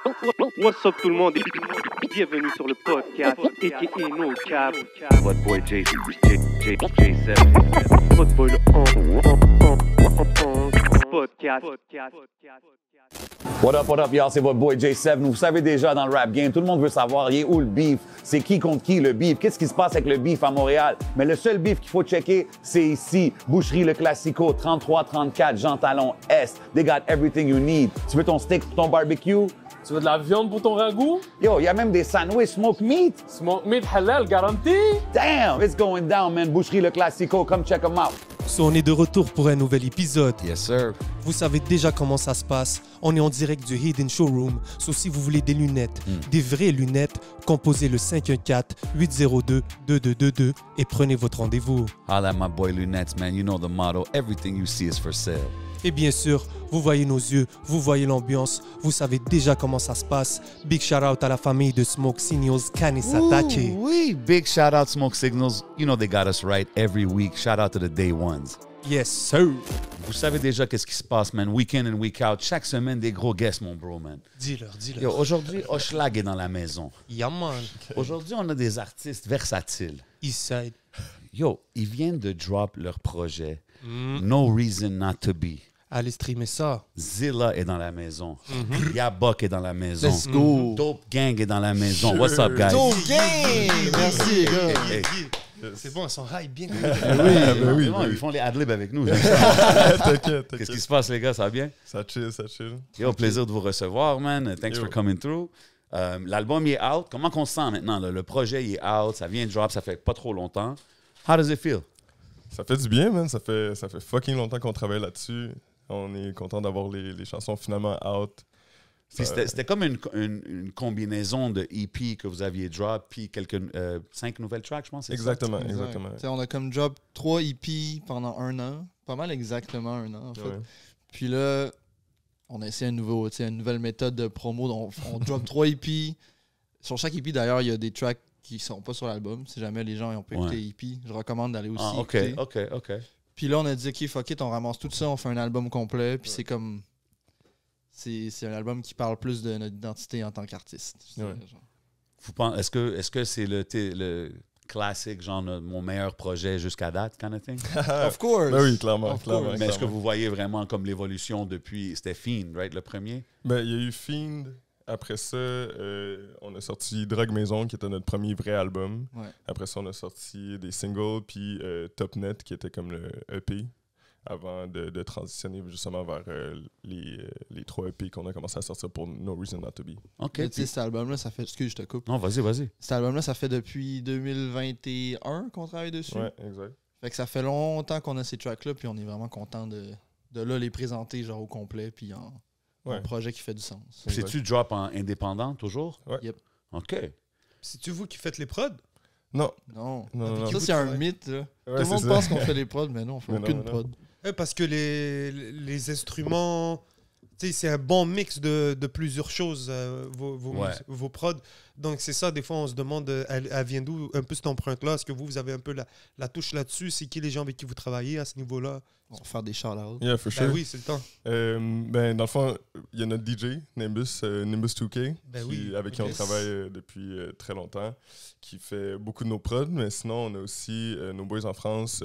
What's up tout le monde et bienvenue sur le podcast a.k.a. No Cap. What boy J7. What boy le podcast. What up, y'all? C'est votre boy J7. Vous savez déjà, dans le rap game, tout le monde veut savoir, il est où le beef? C'est qui contre qui le beef? Qu'est-ce qui se passe avec le beef à Montréal? Mais le seul beef qu'il faut checker, c'est ici. Boucherie Le Classico, 3334 Jean Talon Est. They got everything you need. Tu veux ton steak pour ton barbecue? Tu veux de la viande pour ton ragoût? Yo, il y a même des sandwichs smoke meat. Smoke meat halal garanti? Damn, it's going down, man. Boucherie Le Classico, come check them out. So, on est de retour pour un nouvel épisode. Yes, sir. Vous savez déjà comment ça se passe. On est en direct du Hidden Showroom. So, si vous voulez des lunettes, des vraies lunettes, composez le 514-802-2222 et prenez votre rendez-vous. Holla at my boy Lunettes, man. You know the motto. Everything you see is for sale. Et bien sûr, vous voyez nos yeux, vous voyez l'ambiance, vous savez déjà comment ça se passe. Big shout out à la famille de Smoke Signals, Kanisatake. Oui, big shout out Smoke Signals. You know they got us right every week. Shout out to the day ones. Yes, sir. Vous savez déjà qu'est-ce qui se passe, man. Week in and week out. Chaque semaine, des gros guests, mon bro, man. Dis-leur. Yo, aujourd'hui, Hochelag est dans la maison. Yeah, man. Aujourd'hui, on a des artistes versatiles. Eastside. Yo, ils viennent de drop leur projet. No Reason Not To Be. Allez streamer ça. Zilla est dans la maison. Yabok est dans la maison. Let's go. Dope Gang est dans la maison. What's up, guys? Dope Gang! Merci, les gars. Hey, C'est bon, ils sont high bien. Oui, non, ils font les adlibs avec nous. T'inquiète. Qu'est-ce qui se passe, les gars? Ça va bien? Ça chill. Yo, plaisir de vous recevoir, man. Thanks for coming through. L'album, il est out. Comment qu'on se sent maintenant? Là? Le projet, il est out. Ça vient de drop. Ça fait pas trop longtemps. How does it feel? Ça fait du bien, man. Ça fait fucking longtemps qu'on travaille là-dessus. On est content d'avoir les chansons finalement out. Puis c'était comme une combinaison de EP que vous aviez drop, puis 5 nouvelles tracks, je pense. C'est Exactement. T'sais, on a comme drop 3 EP pendant 1 an. Pas mal exactement 1 an, en fait. Ouais. Puis là, on a essayé une nouvelle méthode de promo. On drop 3 EP. Sur chaque EP, d'ailleurs, il y a des tracks qui sont pas sur l'album. Si jamais les gens n'ont pas écouté EP, je recommande d'aller aussi écouter. OK. Puis là, on a dit, OK, fuck it, on ramasse tout ça, on fait un album complet. Puis c'est comme... C'est un album qui parle plus de notre identité en tant qu'artiste. Ouais. Est-ce que c'est le classique, genre mon meilleur projet jusqu'à date, kind of thing? Of course! Ben oui, clairement. Mais est-ce que vous voyez vraiment comme l'évolution depuis... C'était Fiend, right, le premier? Ben, il y a eu Fiend. Après ça, on a sorti Drogue Maison, qui était notre premier vrai album. Ouais. Après ça, on a sorti des singles, puis Topnet, qui était comme le EP, avant de transitionner justement vers les 3 EP qu'on a commencé à sortir pour No Reason Not To Be. OK. Mais tu sais, cet album-là, ça fait... Excuse, je te coupe. Non, vas-y. Cet album-là, ça fait depuis 2021 qu'on travaille dessus. Ouais, exact. Fait que ça fait longtemps qu'on a ces tracks-là, puis on est vraiment content de là les présenter genre au complet, puis en projet qui fait du sens. C'est-tu drop en indépendant, toujours? Ouais. Yep. OK. C'est-tu vous qui faites les prods? Non. Non. Non. Ça, c'est un mythe. Là. Ouais, Tout le monde c'est pense ça. qu'on fait les prods, mais non, on fait Mais aucune non. prod. Parce que les instruments, c'est un bon mix de plusieurs choses, vos prods. Donc, c'est ça, des fois, on se demande, elle vient d'où un peu cette empreinte-là? Est-ce que vous avez un peu la touche là-dessus? C'est qui les gens avec qui vous travaillez à ce niveau-là? On va faire des shout-outs. Yeah, for sure. Ben oui, c'est le temps. Ben, dans le fond, il y a notre DJ, Nimbus 2K, Ben oui. avec qui on Yes. travaille depuis très longtemps, qui fait beaucoup de nos prods, mais sinon, on a aussi nos boys en France,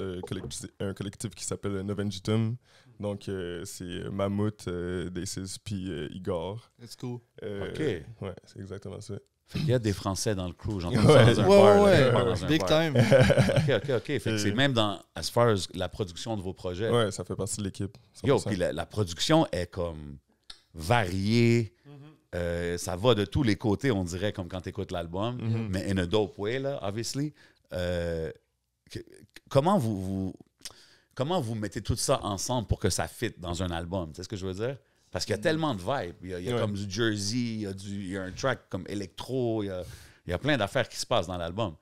un collectif qui s'appelle Novengitum. Donc, c'est Mammouth, Daces, puis Igor. Let's go. OK. Ouais, c'est exactement ça. Il y a des Français dans le crew, j'entends ça dans un bar. Ouais. là, dans un Big bar. time. OK. Fait que c'est même dans, as far as la production de vos projets. Ouais, ça fait partie de l'équipe. Yo, 100%. puis la production est comme variée. Ça va de tous les côtés, on dirait, comme quand tu écoutes l'album, mais in a dope way, là, obviously. Comment vous mettez tout ça ensemble pour que ça fit dans un album? Tu sais ce que je veux dire? Parce qu'il y a tellement de vibes. Il y a comme du Jersey, il y a un track comme électro, il y a plein d'affaires qui se passent dans l'album.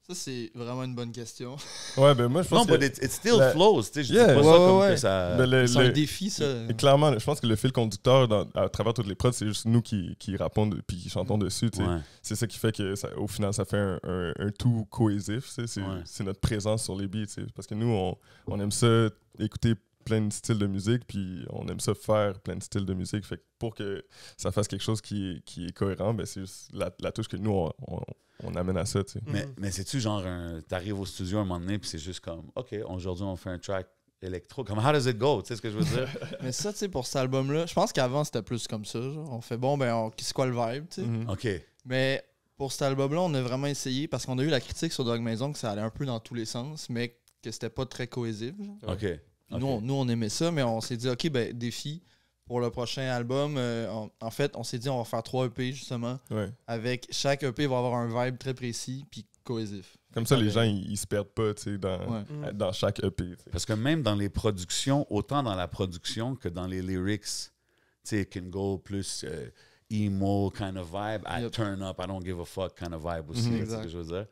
Ça, c'est vraiment une bonne question. Ouais, ben moi, je pense Non, que... but it still flows. Tu sais, je dis Yeah. pas ça Ouais, comme ouais. que ça... Ben, C'est un défi, ça. Et clairement, je pense que le fil conducteur à travers toutes les prods, c'est juste nous qui rappons puis qui chantons dessus. Tu sais. Ouais. C'est ça qui fait que au final, ça fait un tout cohésif. Tu sais. C'est Ouais. c'est notre présence sur les beats. Tu sais. Parce que nous, on aime ça écouter plein de styles de musique, puis on aime ça faire plein de styles de musique. Fait que pour que ça fasse quelque chose qui est cohérent, ben c'est juste la touche que nous, on amène à ça, tu sais. Mais c'est-tu genre, t'arrives au studio un moment donné, puis c'est juste comme, OK, aujourd'hui, on fait un track électro. Comme, how does it go? Tu sais ce que je veux dire? Mais ça, tu sais, pour cet album-là, je pense qu'avant, c'était plus comme ça. Genre. On fait, bon, ben, c'est quoi le vibe, tu sais? OK. Mais pour cet album-là, on a vraiment essayé, parce qu'on a eu la critique sur Dog Maison que ça allait un peu dans tous les sens, mais que c'était pas très cohésif. Genre. OK. Nous, on aimait ça, mais on s'est dit, OK, ben, défi. Pour le prochain album, en fait, on s'est dit, on va faire 3 EP, justement. Ouais. Avec chaque EP, va avoir un vibe très précis, puis cohésif. Comme ça, les gens, ils se perdent pas, tu sais, dans chaque EP. T'sais. Parce que même dans les productions, autant dans la production que dans les lyrics, tu sais, can go plus emo kind of vibe, I turn up, I don't give a fuck kind of vibe aussi. C'est ce que je veux dire.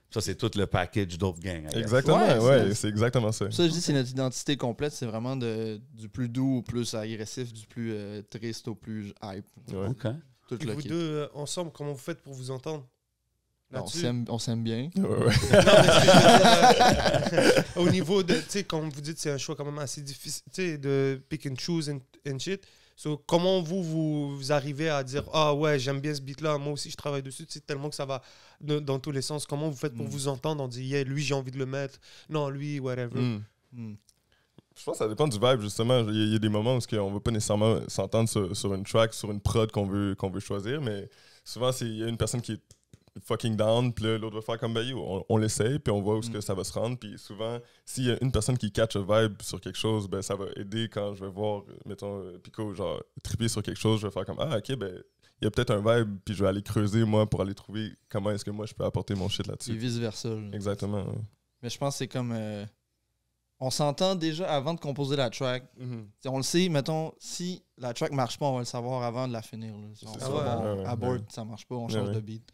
Ça, c'est tout le package Dope Gang. Exactement, c'est exactement ça. Ça, je dis, c'est notre identité complète. C'est vraiment du plus doux au plus agressif, du plus triste au plus hype. Ouais. OK. Et vous deux, ensemble, comment vous faites pour vous entendre? On s'aime bien. Ouais. Au niveau de, tu sais, comme vous dites, c'est un choix quand même assez difficile, tu sais, de pick and choose and shit. So, comment vous arrivez à dire, ah ouais, j'aime bien ce beat-là, moi aussi je travaille dessus, tu sais, tellement que ça va dans tous les sens. Comment vous faites pour vous entendre? On dit, yeah, lui j'ai envie de le mettre, non, lui, whatever. Je pense que ça dépend du vibe, justement. Il y a des moments où on ne va pas nécessairement s'entendre sur une track, sur une prod qu'on veut choisir, mais souvent, il y a une personne qui est fucking down, puis l'autre va faire comme on l'essaye, puis on voit où ce que ça va se rendre. Puis souvent, s'il y a une personne qui catch a vibe sur quelque chose, ben ça va aider quand je vais voir, mettons, Pico, genre, tripper sur quelque chose, je vais faire comme, ah, OK, ben il y a peut-être un vibe, puis je vais aller creuser, moi, pour aller trouver comment est-ce que moi, je peux apporter mon shit là-dessus. Et vice-versa. Exactement. Ouais. Mais je pense que c'est comme... on s'entend déjà avant de composer la track. On le sait, mettons, si la track marche pas, on va le savoir avant de la finir. Abort, ça marche pas, on change de beat.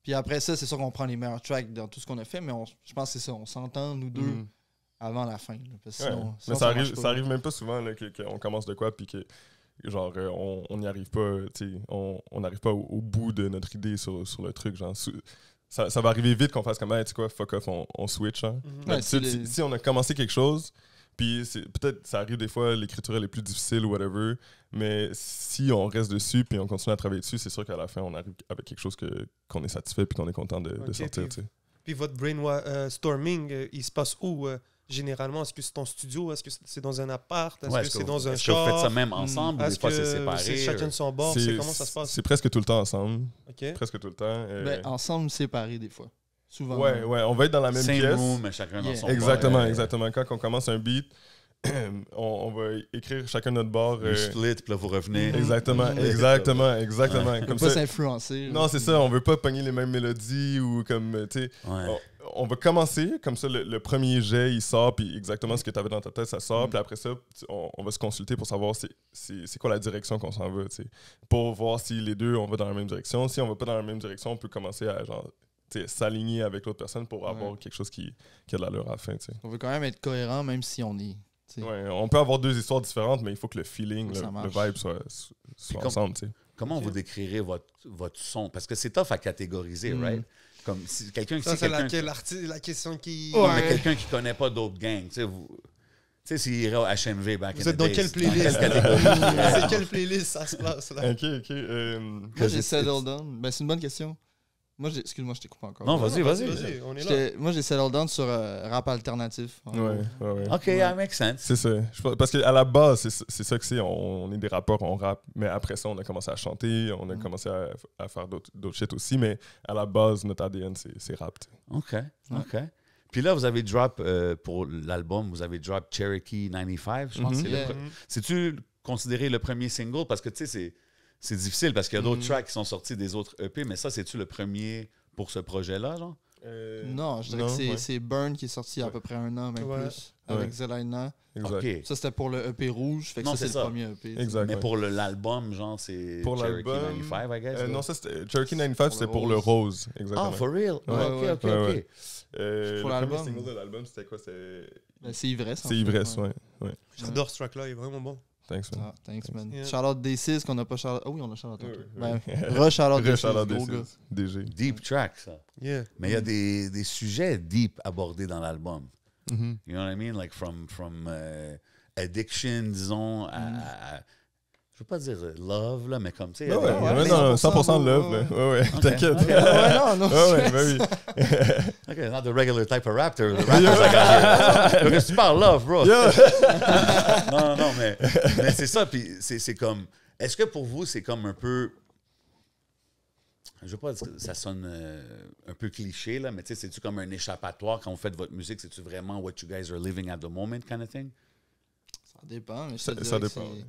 Puis après ça, c'est sûr qu'on prend les meilleurs tracks dans tout ce qu'on a fait, mais je pense que c'est ça, on s'entend, nous deux, avant la fin. Là, parce que sinon, mais ça arrive même pas souvent qu'on commence de quoi, puis que genre on n'y arrive pas, on n'arrive pas au bout de notre idée sur le truc. Genre, ça va arriver vite qu'on fasse comme, hey, tu sais quoi, fuck off, on switch. Hein. Si on a commencé quelque chose, puis peut-être ça arrive des fois, l'écriture elle est plus difficile ou whatever, mais si on reste dessus puis on continue à travailler dessus, c'est sûr qu'à la fin, on arrive avec quelque chose qu'on est satisfait puis qu'on est content de sortir. Puis votre brainstorming, il se passe où généralement? Est-ce que c'est ton studio? Est-ce que c'est dans un appart? Est-ce que c'est dans un char? Est-ce que vous faites ça même ensemble ou des fois c'est séparé? C'est chacun de son bord? Comment ça se passe? C'est presque tout le temps ensemble. Okay. Presque tout le temps. Ensemble, séparés des fois. Souvent. Ouais, on va être dans la même pièce. Room, mais chacun dans son exactement, bord. Exactement. Quand on commence un beat, on va écrire chacun notre bord. Split, puis là, vous revenez. Exactement. On Comme peut pas s'influencer. Non, c'est ça. On veut pas pogner les mêmes mélodies ou comme, tu sais... On va commencer, comme ça, le premier jet, il sort, puis exactement ce que tu avais dans ta tête, ça sort. Puis après ça, on va se consulter pour savoir c'est quoi la direction qu'on s'en va, tu sais. Pour voir si les deux, on va dans la même direction. Si on va pas dans la même direction, on peut commencer à, genre, s'aligner avec l'autre personne pour avoir quelque chose qui a de l'allure à la fin, tu sais. On veut quand même être cohérent, même si on est... Ouais, on peut avoir deux histoires différentes, mais il faut que le feeling, le vibe soit ensemble, tu sais. Comment vous décrirez votre son? Parce que c'est tough à catégoriser, right? Comme si quelqu'un qui... Ça, c'est la question qui... Mais quelqu'un qui connaît pas d'autres gangs, tu sais, vous... Tu sais, s'il irait au HMV back Vous êtes dans quelle playlist? C'est quelle playlist ça se place, là? OK. Moi, j'ai Settle Down. Ben, c'est une bonne question. Excuse-moi, je t'ai coupé encore. Non, vas-y. On est là. Moi, j'ai Settle Down sur rap alternatif. Ouais. OK, that makes sense. C'est ça. Parce qu'à la base, c'est ça que c'est. On est des rappeurs, on rappe. Mais après ça, on a commencé à chanter. On a commencé à faire d'autres shit aussi. Mais à la base, notre ADN, c'est rap. OK. Puis là, vous avez drop, pour l'album, vous avez drop Cherokee 95, je pense. C'est-tu considéré le premier single? Parce que, tu sais, c'est difficile parce qu'il y a d'autres tracks qui sont sortis des autres EP, mais ça, c'est-tu le premier pour ce projet-là, genre? Non, je dirais que c'est Burn qui est sorti il y a à peu près 1 an, même plus, avec Zelina. Okay. Ça, c'était pour le EP rouge, fait que c'est le premier EP. Exact, mais pour l'album, genre, c'est Cherokee 95, I guess? Non, ça, c'était Cherokee 95, c'était pour le rose. Exactement. Ah, for real? OK. Pour l'album. Le premier single de l'album, c'était quoi? C'est Ivresse. C'est Ivresse, ouais. J'adore ce track-là, il est vraiment bon. Thanks, man. Thanks, man. Yeah. Shout-out D6 qu'on n'a pas shout-out. Ah oui, on a shout-out. Re-shout-out D6. DG. Deep track, ça. Yeah. Mais il y a des sujets deep abordés dans l'album. Mm-hmm. You know what I mean? Like from addiction, disons, je veux pas dire love, là, mais comme, tu sais... Non, ouais, 100% love, là. Ouais, Ok. t'inquiète. Ouais, non. Ouais, ben oui. OK, not the regular type of raptor. The rappers I got here. Donc, tu parles love, bro. non, mais c'est ça, puis c'est comme... Est-ce que pour vous, c'est comme un peu... Je veux pas dire que ça sonne un peu cliché, là, mais tu sais, c'est-tu comme un échappatoire quand vous faites votre musique? C'est-tu vraiment what you guys are living at the moment kind of thing? Ça dépend, mais Ça ça dépend, dépend. ouais.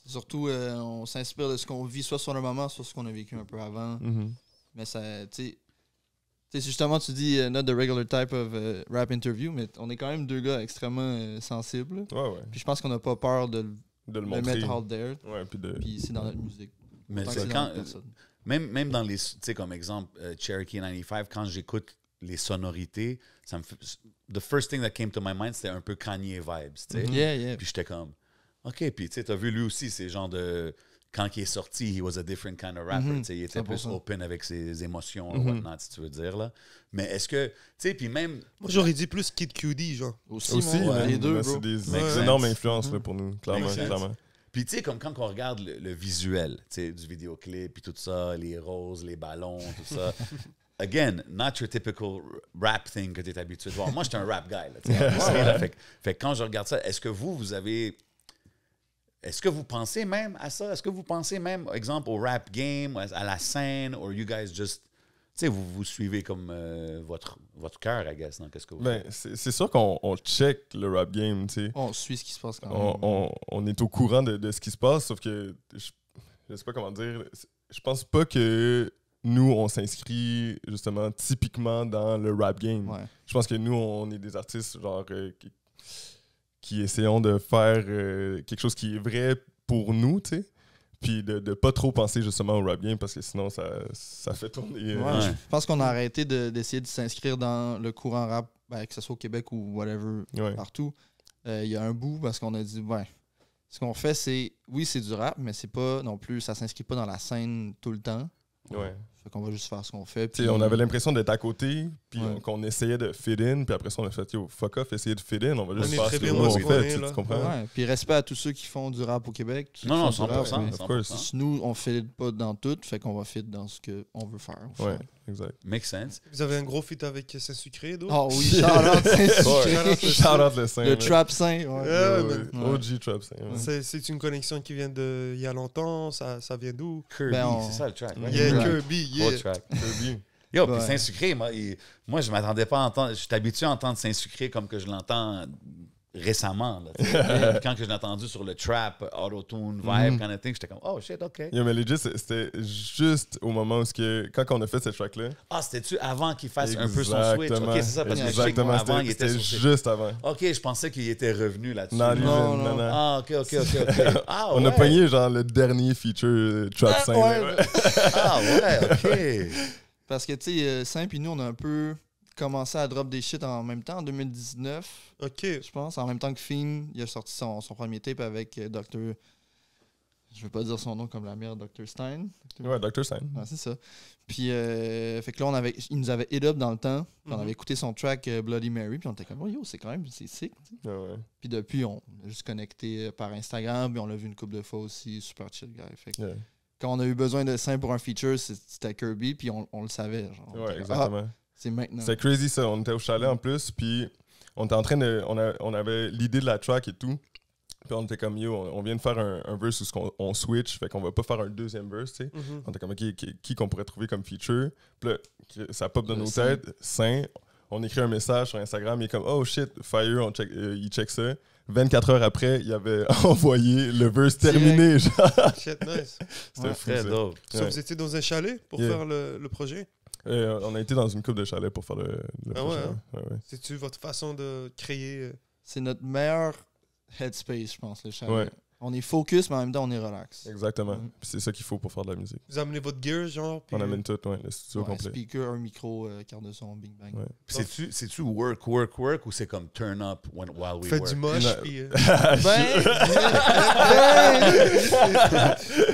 Surtout, on s'inspire de ce qu'on vit, soit sur le moment, soit ce qu'on a vécu un peu avant. Mhm. Mais ça, tu sais, justement, tu dis not the regular type of rap interview, mais on est quand même deux gars extrêmement sensibles. Ouais. Puis je pense qu'on n'a pas peur de De le le montrer. mettre out there. Ouais, Puis c'est dans notre musique. Mais Tant que c'est c'est dans quand... notre personne. Même dans les... Tu sais, comme exemple, Cherokee 95, quand j'écoute les sonorités, ça me fait... The first thing that came to my mind, c'était un peu Kanye vibes, tu sais. Yeah. Puis j'étais comme... OK, puis tu sais, t'as vu lui aussi, c'est genre de... Quand il est sorti, he was a different kind of rapper. Tu sais, il était 100%. plus open avec ses émotions, whatnot, si tu veux dire, là. Mais est-ce que... Tu sais, puis même... Moi, j'aurais dit plus Kid QD, genre. Aussi, Aussi, moi, man, les deux, mais bro. c'est des Makes énormes sense. influences là, pour nous, clairement. Makes sense. clairement. Puis tu sais, comme quand on regarde le visuel, tu sais, du vidéoclip, puis tout ça, les roses, les ballons, tout ça. Again, not your typical rap thing que tu es habitué de voir. Moi, j'étais un rap guy, là, tu sais, obviously, là. Fait que quand je regarde ça, est-ce que vous avez... Est-ce que vous pensez même à ça? Est-ce que vous pensez même, exemple, au rap game, à la scène, or you guys just... Tu sais, vous suivez comme votre cœur, I guess, non? Qu'est-ce que vous Ben, c'est sûr qu'on check le rap game, tu sais. On suit ce qui se passe quand même. On est au courant de ce qui se passe, sauf que je sais pas comment dire. Je pense pas que nous, on s'inscrit justement typiquement dans le rap game. Ouais. Je pense que nous, on est des artistes genre qui essayons de faire quelque chose qui est vrai pour nous, tu sais. Puis de pas trop penser justement au rap game parce que sinon ça fait tourner. Ouais, je pense qu'on a arrêté d'essayer de s'inscrire dans le courant rap, ben, que ce soit au Québec ou whatever, Ouais. partout. Il y a un bout parce qu'on a dit, ouais, ce qu'on fait, c'est, oui, c'est du rap, mais c'est pas non plus, ça s'inscrit pas dans la scène tout le temps. Ouais. Fait qu'on va juste faire ce qu'on fait. Tu sais, Puis on avait l'impression d'être à côté, puis Ouais. qu'on essayait de fit in, puis après ça, on a fait, yo, fuck off, essayer de fit in, on va juste est faire très ce que bien nous, où on est-ce qu'on fait, est, tu là. comprends? ouais. Puis respect à tous ceux qui font du rap au Québec. tous ceux Non, qui font du rap, 100%. mais Of course. 100%. nous, on fait pas dans tout, fait qu'on va fit dans ce qu'on veut faire. Ouais, exact. Make sense. Vous avez un gros feat avec Saint-Sucré, d'eau? Oh oui, shout-out, Shout-out le Saint. le man. trap saint. Ouais. Ouais, Ouais, man. ouais. OG Trap Saint. ouais. C'est une connexion qui vient d'il y a longtemps, ça vient d'où? Kirby, Ben, on- c'est ça le track. right? Yeah, Ouais. Kirby, Gros yeah. track. Kirby. Yo, puis Ouais. Saint-Sucré, moi, je m'attendais pas à entendre. Je suis habitué à entendre Saint-Sucré comme que je l'entends récemment. Là, tu sais. Puis quand que je l'ai entendu sur le trap, auto-tune, vibe, kind of thing, j'étais comme, oh shit, OK. Yo, mais legit, c'était juste au moment où, quand on a fait cette track-là. Ah, c'était-tu avant qu'il fasse un peu son switch? OK, c'est ça, parce que je sais Exactement, qu'avant, il était c'était sur... juste avant. OK, je pensais qu'il était revenu là-dessus. Non, lui, Non, non, non. Ah, OK. Ah, On a ouais. pogné genre le dernier feature Trap Saint. ouais. là. Ah, ouais, OK. Parce que, tu sais, Saint puis nous, on a un peu commencé à drop des shit en même temps, en 2019, OK. je pense. En même temps que Fiend, il a sorti son premier tape avec Dr. Je veux pas dire son nom comme la mère, Dr. Stein. Ouais, Dr. Saint. Ouais, c'est ça. Puis, fait que là, il nous avait hit up dans le temps. Puis on avait écouté son track Bloody Mary. Puis on était comme, oh yo, c'est sick. Tu sais. Ouais. Puis depuis, on a juste connecté par Instagram. Puis on l'a vu une couple de fois aussi. Super chill guy. Fait que Yeah. quand on a eu besoin de Saint pour un feature, c'était Kirby. Puis on le savait. Genre, on était Ouais, comme, exactement. ah, c'est maintenant. C'était crazy ça. On était au chalet en plus, puis on était en train de. On avait l'idée de la track et tout. Puis on était comme yo, on vient de faire un verse où on switch, fait qu'on va pas faire un deuxième verse, tu sais. On était comme ok, qui qu'on pourrait trouver comme feature. Puis là, ça pop dans Le nos Saint. têtes. Saint. On écrit un message sur Instagram, il est comme oh shit, Fire, il check ça. 24 heures après, il avait envoyé le verse terminé. Genre. Shit, nice. C'était Ouais. fou Très ça. dope. So, Ouais. vous étiez dans un chalet pour Yeah. faire le projet? On a été dans une coupe de chalet pour faire le Ah projet. ouais, hein? Ouais. C'est-tu votre façon de créer? C'est notre meilleur headspace, je pense, le chalet. Ouais. On est focus, mais en même temps, on est relax. Exactement. Mm. Puis c'est ça qu'il faut pour faire de la musique. Vous amenez votre gear, genre? Puis On amène tout, ouais, le studio Ouais, complet. speaker, un micro, carte de son, Big Bang. Ouais. Puis c'est-tu work ou c'est comme turn up while we faites work? du moche, Non. puis... Ben,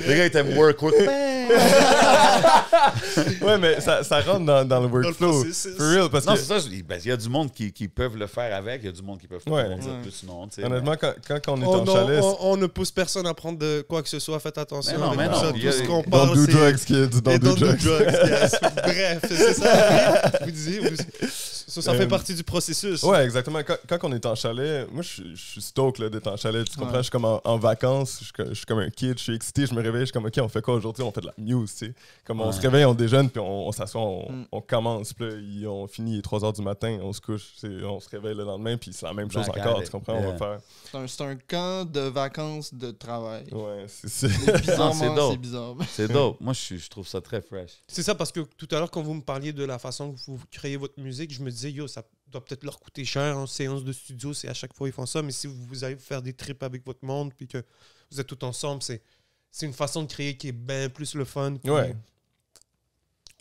Les gars, ils t'aiment work. Ouais, mais ça rentre dans le workflow. processus. For real, parce Non, que c'est ça. Il y a du monde qui peuvent le faire avec, il y a du monde qui peuvent Ouais. dire plus non. tu sais, honnêtement, quand on est Oh en non, chalet, on ne pousse personne à prendre de quoi que ce soit. Faites attention. Mais non, avec mais tout non, ça. il y Tout a- ce qu'on don't parle, do c'est... drugs, kids. Et Don't do drugs. yes. Bref, c'est ça. Vous disiez, ça fait partie du processus. Ouais, exactement. Quand on est en chalet, moi, je suis stoked là, d'être en chalet. Tu comprends? Ouais. Je suis comme en vacances. Je suis comme un kid. Je suis excité. Je me réveille. Je suis comme, OK, on fait quoi aujourd'hui? On fait de la news, tu sais. Comme on se réveille, on déjeune, puis on s'assoit, on commence. Puis là, on finit, il est 3 h du matin, on se couche. On se réveille le lendemain, puis c'est la même chose Back at encore. it. Tu comprends? On va faire. C'est un camp de vacances de travail. Ouais, c'est Bizarrement, dope. c'est bizarre. C'est dope. Moi, je trouve ça très fresh. C'est ça, parce que tout à l'heure, quand vous me parliez de la façon que vous créez votre musique, je me disais, yo, ça doit peut-être leur coûter cher en séance de studio, c'est à chaque fois ils font ça, mais si vous allez faire des trips avec votre monde, puis que vous êtes tout ensemble, c'est une façon de créer qui est bien plus le fun. Puis Ouais.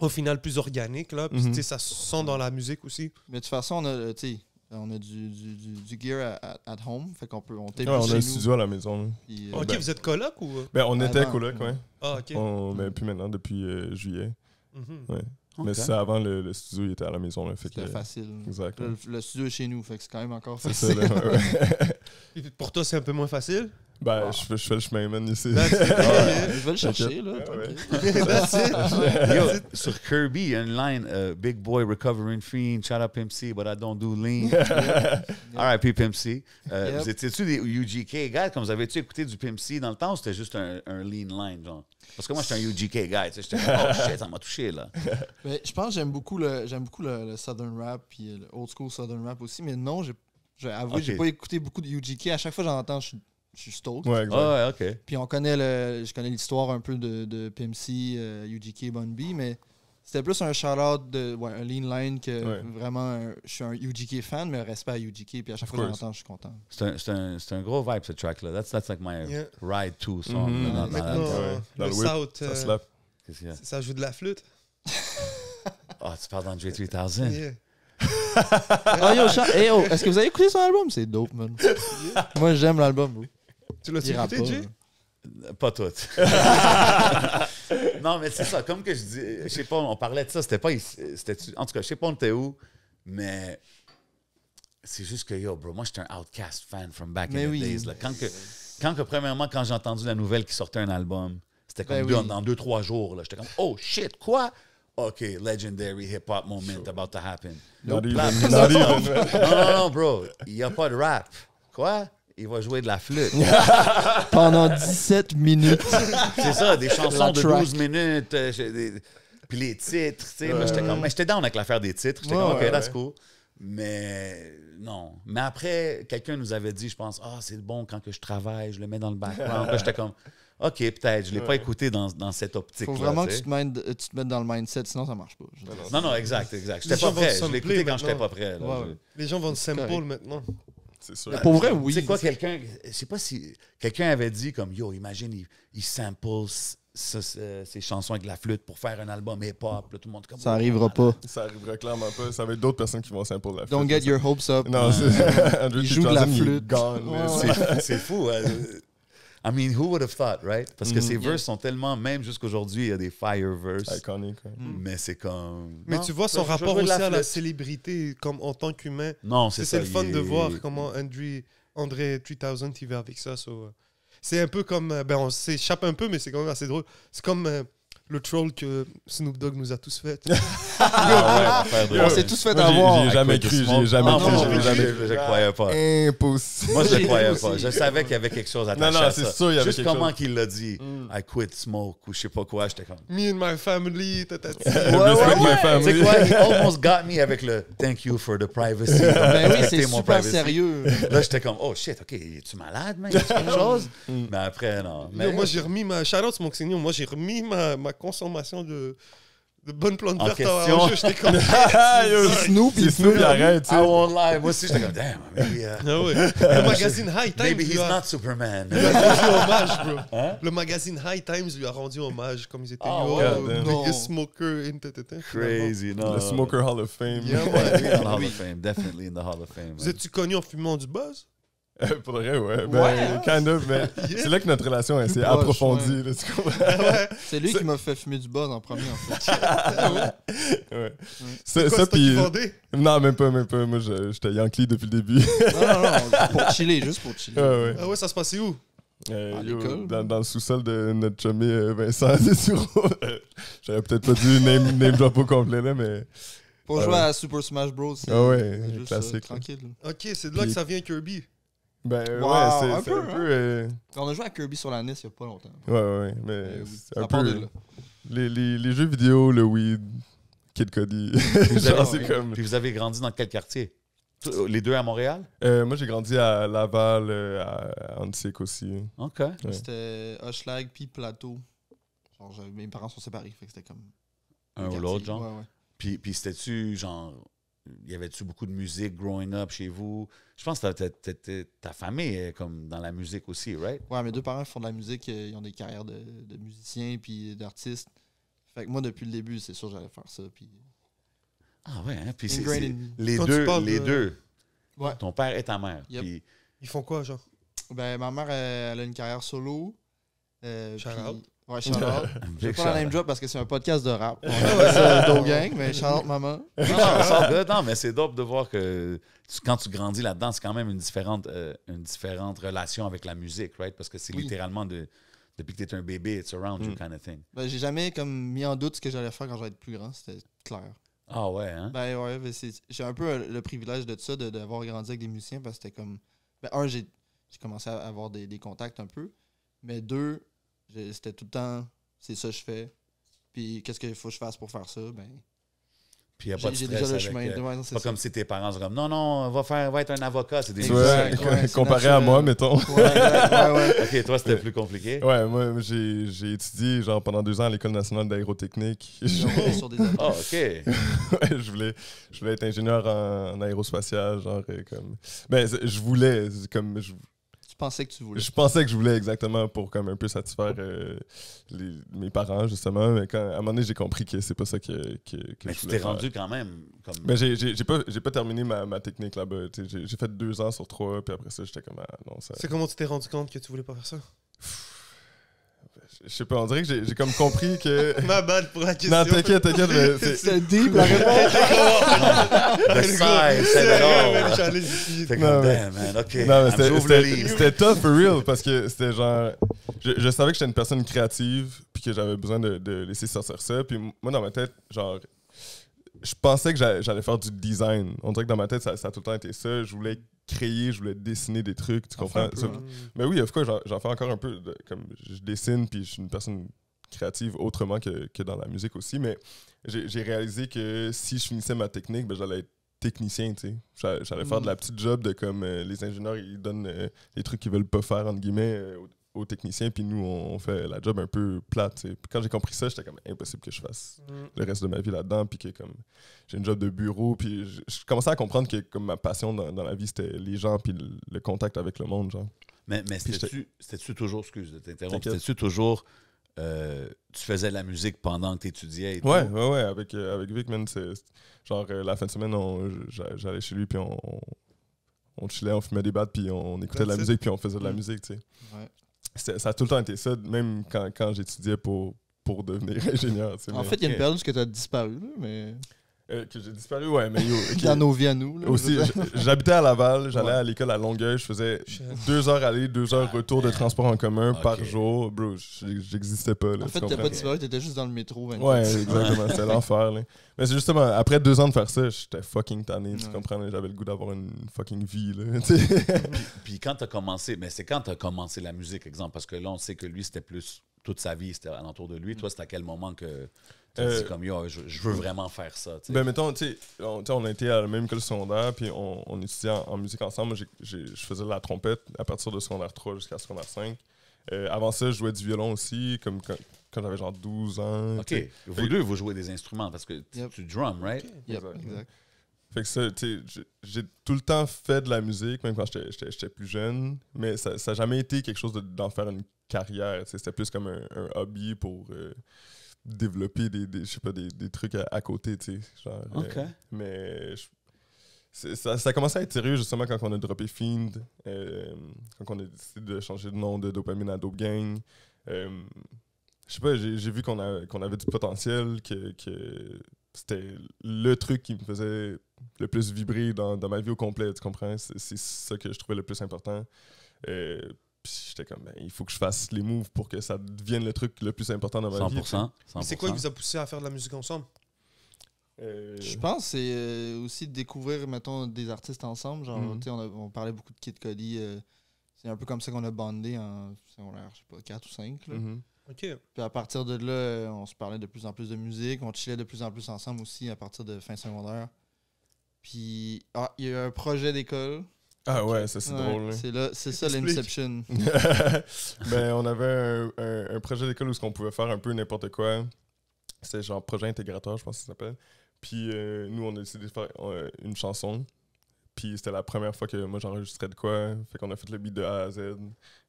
Au final, plus organique, là. Puis, tu sais, ça se sent dans la musique aussi. Mais de toute façon, on a du gear at home. Fait qu'on peut. On tape Ouais, on chez a un nous. studio à la maison. Là. Puis, Ok, ben- vous êtes coloc ou... Ben, on était Avant, coloc, ouais. Ah, ok. Mais plus maintenant, depuis juillet. Mhm. Ouais. Ok. Mais ça, avant, le studio, il était à la maison. Là, fait que, c'était facile. exact. Le studio est chez nous, fait que c'est quand même encore C'est ça, facile. là, ouais. Puis pour toi, c'est un peu moins facile? Ben, je fais le chemin, man, ici. That's it. Je vais le chercher, là. Ouais, t'inquiète. That's it. Yo, sur Kirby, il y a une line Big boy recovering fiend, shout out Pimp C, but I don't do lean. R.I.P. Pimp C. Yep. Vous étiez-tu des UGK guys? Comme vous avez-tu écouté du Pimp C dans le temps ou c'était juste un lean line, genre? Parce que moi, j'étais un UGK guy. Tu sais, j'étais comme, oh shit, ça m'a touché, là. Mais je pense que j'aime beaucoup le Southern Rap puis le old school Southern Rap aussi. Mais non, j'ai avoué, j'ai Ok. pas écouté beaucoup de UGK. À chaque fois que j'en entends, je suis stoked. Ouais, exact. Ah ouais, OK. Puis je connais l'histoire un peu de Pimp C, UGK, Bun B, mais c'était plus un shout-out de un lean line que vraiment je suis un UGK fan, mais respect à UGK. Puis à chaque fois que course. j'entends, je suis content. C'est un gros vibe, ce track-là. That's like my Yeah. ride to song. Mhm. dans Maintenant, l'album. Ouais. Dans le le whip, South, ça slap. Qu'est-ce qu'il y a? ça joue de la flûte. Ah, tu parles d'Andre 3000. Yeah. Ah yo, est-ce que vous avez écouté son album? C'est dope, man. Moi, j'aime l'album, bro. Tu l'as Il rappe écouté, pas, Jay? là. Pas toutes. Non, mais c'est ça. Comme que je dis, je sais pas, on parlait de ça. C'était pas ici. En tout cas, je sais pas on était où, mais c'est juste que, yo, bro, moi, j'étais un Outkast fan from back Mais in the oui. days. Là. Premièrement, quand j'ai entendu la nouvelle qui sortait un album, c'était comme Ben oui. dans 2-3 jours. J'étais comme, oh shit, quoi? OK, legendary hip-hop moment about to happen. Not Là, even. après Not ça, even. non, bro, il n'y a pas de rap. Quoi? Il va jouer de la flûte. Pendant 17 minutes. C'est ça, des chansons La de track. 12 minutes. Puis les titres, tu sais. Moi, j'étais comme, mais j'étais down avec l'affaire des titres. J'étais Ouais, comme, OK, ouais, that's cool. Mais non. Mais après, quelqu'un nous avait dit, je pense, c'est bon quand que je travaille, je le mets dans le background. Là, j'étais comme, OK, peut-être. Je ne l'ai pas écouté dans cette optique-là. Faut vraiment que tu tu sais. te mettes dans le mindset, sinon ça marche pas. Non, exact. Les J'étais gens pas vont prêt. se Je l'ai sampler écouté quand j'étais maintenant. pas prêt. là. Ouais. Les gens vont te sample correct. maintenant. C'est sûr. Pour vrai, oui. Tu sais quoi, je sais pas si quelqu'un avait dit comme, yo, imagine, il sample ses chansons avec de la flûte pour faire un album hip-hop. Là, tout le monde est comme, Ça arrivera pas. Ça arrivera clairement pas. Ça va être d'autres personnes qui vont s'imposer la flûte. Don't get your hopes up. Non, c'est. Andrew Il joue de la 3000, il est flûte. gone, Ouais, là. ouais. C'est fou. I mean, who would have thought, right? Parce que ces Yeah. verses sont tellement, même jusqu'aujourd'hui, il y a des fire verses. Iconic. Ouais. Mais c'est comme. Mais non, tu vois son je rapport joue de aussi à la flûte. célébrité comme en tant qu'humain. Non, c'est ça. C'est le fun il de est- voir comment André 3000 il va avec ça. C'est un peu comme... on s'échappe un peu, mais c'est quand même assez drôle. C'est comme le troll que Snoop Dogg nous a tous fait. Ah ouais, faire de- On s'est tous fait Moi, j'y ai avoir. jamais Avec cru, Smoke. j'ai jamais Non, cru, non, j'ai jamais je cru. croyais pas. Impossible. Moi, je le J'ai croyais aussi. pas. Je savais qu'il y avait quelque chose attaché Non, non, à c'est ça. sûr, il y avait Juste quelque comment chose. qu'il l'a dit. I quit smoke ou je sais pas quoi. J'étais comme... Me and my family, tatati. Le respect de my Tu sais family. quoi? He almost got me avec le thank you for the privacy. Ben oui, Respectez c'est mon super privacy. sérieux. Là, j'étais comme, oh shit, OK, es-tu malade, man? Y'a-tu quelque chose? Mais après, non. Mais Yo, moi, j'ai remis ma... Shout-out Smoke Signal. Moi, j'ai remis ma consommation de bonnes plantes En vertes question. en jeu. J'étais comme... Ah, yo, Snoop, si Snoop, il arrête, tu I sais. won't lie. Moi aussi, j'étais comme, damn, maybe, Ah ouais. Le magazine High Times maybe lui he's a not Superman. rendu hommage, bro. Hein? Le magazine High Times lui a rendu hommage, comme ils étaient Oh, yo, ouais. biggest Non. smoker in tatata. Crazy, non. Le Smoker Hall of Fame. Yeah, Ouais, ouais. oui, dans le Hall of Fame. Definitely in the Hall of Fame. Vous êtes-tu connu en fumant du buzz? Pour le vrai, ouais. Ben, kind of, mais c'est là que notre relation elle, s'est approfondie. Là, tu comprends? C'est lui qui m'a fait fumer du buzz en premier, en fait. Ouais. C'est quoi, c'est qui vendait? Non, même pas. Moi, j'étais Yankee depuis le début. Non, pour chiller, juste pour chiller. Ouais. Ah ouais, ça se passait où? À l'école. Dans le sous-sol de notre chumé Vincent Dessureau. J'aurais peut-être pas dû name drop au complet, là, mais... Pour jouer à Super Smash Bros, c'est juste classique. tranquille. Ok, c'est de là que ça vient Kirby. Ben Wow, ouais, un c'est peu, un peu... On a joué à Kirby sur la NES il y a pas longtemps. Ouais, mais Oui, c'est ça un part de peu... là. Les jeux vidéo, le weed, Kid Cudi. Genre, c'est comme... Puis vous avez grandi dans quel quartier? Les deux à Montréal? Moi, j'ai grandi à Laval, à Antique aussi. OK. Ouais. C'était Hochelag puis Plateau. Genre, mes parents sont séparés, fait que c'était comme... Un ou l'autre, genre? Ouais. Puis c'était-tu, genre... Y avait-tu beaucoup de musique growing up chez vous? Je pense que ta famille est comme dans la musique aussi, right? Ouais, mes deux parents font de la musique, ils ont des carrières de musiciens puis d'artistes. Fait que moi, depuis le début, c'est sûr que j'allais faire ça. Puis... Ah ouais, hein? Puis Ingrained les Quand tu deux, parles les de- deux. Ouais. Ton père et ta mère. Yep. Puis, Ils font quoi, genre? Ben, ma mère, elle a une carrière solo. Shout puis- out. Ouais, shout out. Je vais big pas la shout name out. drop parce que c'est un podcast de rap. On appelle ça Do Gang, mais shout out maman. Non, ça good. Non, mais c'est dope de voir que quand tu grandis là-dedans, c'est quand même une différente relation avec la musique, right? Parce que c'est Oui. littéralement depuis que tu es un bébé, it's around you kind of thing. Ben, j'ai jamais comme mis en doute ce que j'allais faire quand j'allais être plus grand, c'était clair. Ah ouais, hein? Ben ouais, ben j'ai un peu le privilège de ça, d'avoir grandi avec des musiciens parce que c'était comme. Ben, un, j'ai commencé à avoir des contacts un peu. Mais deux, c'était tout le temps, c'est ça que je fais. Puis qu'est-ce qu'il faut que je fasse pour faire ça? Ben, Puis il n'y a pas de j'ai stress déjà le avec, chemin. Ouais, non, c'est pas ça. comme si tes parents sont comme non, va être un avocat. C'est des Tu vois, Exact, ouais, c'est comparé à naturel. moi, mettons. Ouais. OK, toi, c'était plus compliqué. Ouais, moi, j'ai étudié genre pendant 2 ans à l'École nationale d'aérotechnique. Ils ont roulé sur des avions. Ah, OK. Ouais, je voulais être ingénieur en aérospatial, genre comme... Ben, je voulais, comme... Tu pensais que tu voulais. Je pensais que je voulais exactement pour comme un peu satisfaire mes parents, justement, mais à un moment donné, j'ai compris que c'est pas ça que Mais je tu voulais t'es faire. rendu quand même comme... Mais j'ai pas terminé ma technique là-bas. Tu sais, j'ai fait 2 ans sur 3, puis après ça, j'étais comme... Ah, non, ça... C'est comment tu t'es rendu compte que tu voulais pas faire ça? Je sais pas, on dirait que j'ai comme compris que... Ma bad pour la question. Non, t'inquiète, mais C'est deep la réponse. The size, c'est drôle. T'es Non, comme, mais- damn, man, OK. Non, mais J'ouvre le livre. c'était tough for real parce que c'était genre. Je savais que j'étais une personne créative puis que j'avais besoin de laisser sortir ça. Puis moi, dans ma tête, genre, je pensais que j'allais faire du design. On dirait que dans ma tête, ça a tout le temps été ça. Je voulais créer, je voulais dessiner des trucs. Tu comprends? Ça- Mais oui, of course, j'en fais encore un peu. Comme je dessine puis je suis une personne créative autrement que dans la musique aussi. Mais j'ai réalisé que si je finissais ma technique, ben, j'allais être technicien, tu sais. J'allais faire de la petite job de comme les ingénieurs, ils donnent les trucs qu'ils veulent pas faire, entre guillemets, aux techniciens, puis nous, on fait la job un peu plate, tu sais. Puis quand j'ai compris ça, j'étais comme impossible que je fasse le reste de ma vie là-dedans, puis que comme j'ai une job de bureau, puis je commençais à comprendre que comme ma passion dans la vie, c'était les gens, puis le contact avec le monde, genre. Mais Puis c'était-tu toujours, excuse de t'interrompre, T'inquiète. c'était-tu toujours, tu faisais de la musique pendant que tu étudiais et tout? Ouais, avec Vic, man, genre la fin de semaine, j'allais chez lui, puis on chillait, on fumait des battes, puis on écoutait de la musique, puis on faisait de la musique, tu sais. Ouais. Ça a tout le temps été ça, même quand j'étudiais pour devenir ingénieur. Tu sais, En mais- fait, il y a une période où tu as disparu, là, mais que j'ai disparu, ouais, mais yo, ok. dans nos vies à nous. Là, Aussi, je veux dire. j'habitais à Laval, j'allais Ouais. à l'école à Longueuil, je faisais 2 heures aller, 2 heures retour de transport en commun Ok. par jour. Bro, j'existais pas. Là, En tu fait, t'as comprends? pas disparu, t'étais juste dans le métro. 24. Ouais, exactement, c'était l'enfer. Là. Mais c'est justement, après 2 ans de faire ça, j'étais fucking tanné, tu Ouais. comprends? Là, j'avais le goût d'avoir une fucking vie. Là, tu sais. Puis quand tu as commencé, mais c'est quand tu as commencé la musique, exemple, parce que là, on sait que lui, c'était plus toute sa vie, c'était alentour de lui. Toi, c'était à quel moment que tu as dit comme, yo, je veux vraiment faire ça? tu sais? Ben, mettons, tu sais, on a été à la même école secondaire, puis on étudiait en musique ensemble. Moi, je faisais de la trompette à partir de secondaire 3 jusqu'à secondaire 5. Avant ça, je jouais du violon aussi, comme quand j'avais genre 12 ans. OK. tu sais. Vous deux, vous jouez des instruments parce que Yep. tu drums, right? Yep, Exact. exact. Fait que ça, tu sais, j'ai tout le temps fait de la musique, même quand j'étais plus jeune, mais ça n'a jamais été quelque chose d'en faire une carrière. Tu sais, c'était plus comme un hobby pour développer je sais pas, des trucs à côté, tu sais. Genre, OK. mais Ça a commencé à être sérieux justement quand on a droppé Fiend, quand on a décidé de changer de nom de Dopamine à Dope Gang. Je sais pas, j'ai vu qu'on avait du potentiel, que c'était le truc qui me faisait le plus vibrer dans ma vie au complet, tu comprends? C'est ça que je trouvais le plus important. Puis j'étais comme, il faut que je fasse les moves pour que ça devienne le truc le plus important dans ma vie. 100%. C'est quoi qui vous a poussé à faire de la musique ensemble? Je pense que c'est aussi de découvrir, mettons, des artistes ensemble. Genre, tu sais, on parlait beaucoup de Kid Cudi. C'est un peu comme ça qu'on a bandé en secondaire, je sais pas, 4 ou 5. Là. OK. Puis à partir de là, on se parlait de plus en plus de musique. On chillait de plus en plus ensemble aussi à partir de fin secondaire. Puis, il y a eu un projet d'école. Ah ouais, ça c'est drôle. C'est ça l'Inception. Ben, on avait un projet d'école où on pouvait faire un peu n'importe quoi. C'était genre projet intégrateur, je pense que ça s'appelle. Puis nous, on a décidé de faire une chanson. Puis c'était la première fois que moi j'enregistrais de quoi. Fait qu'on a fait le beat de A à Z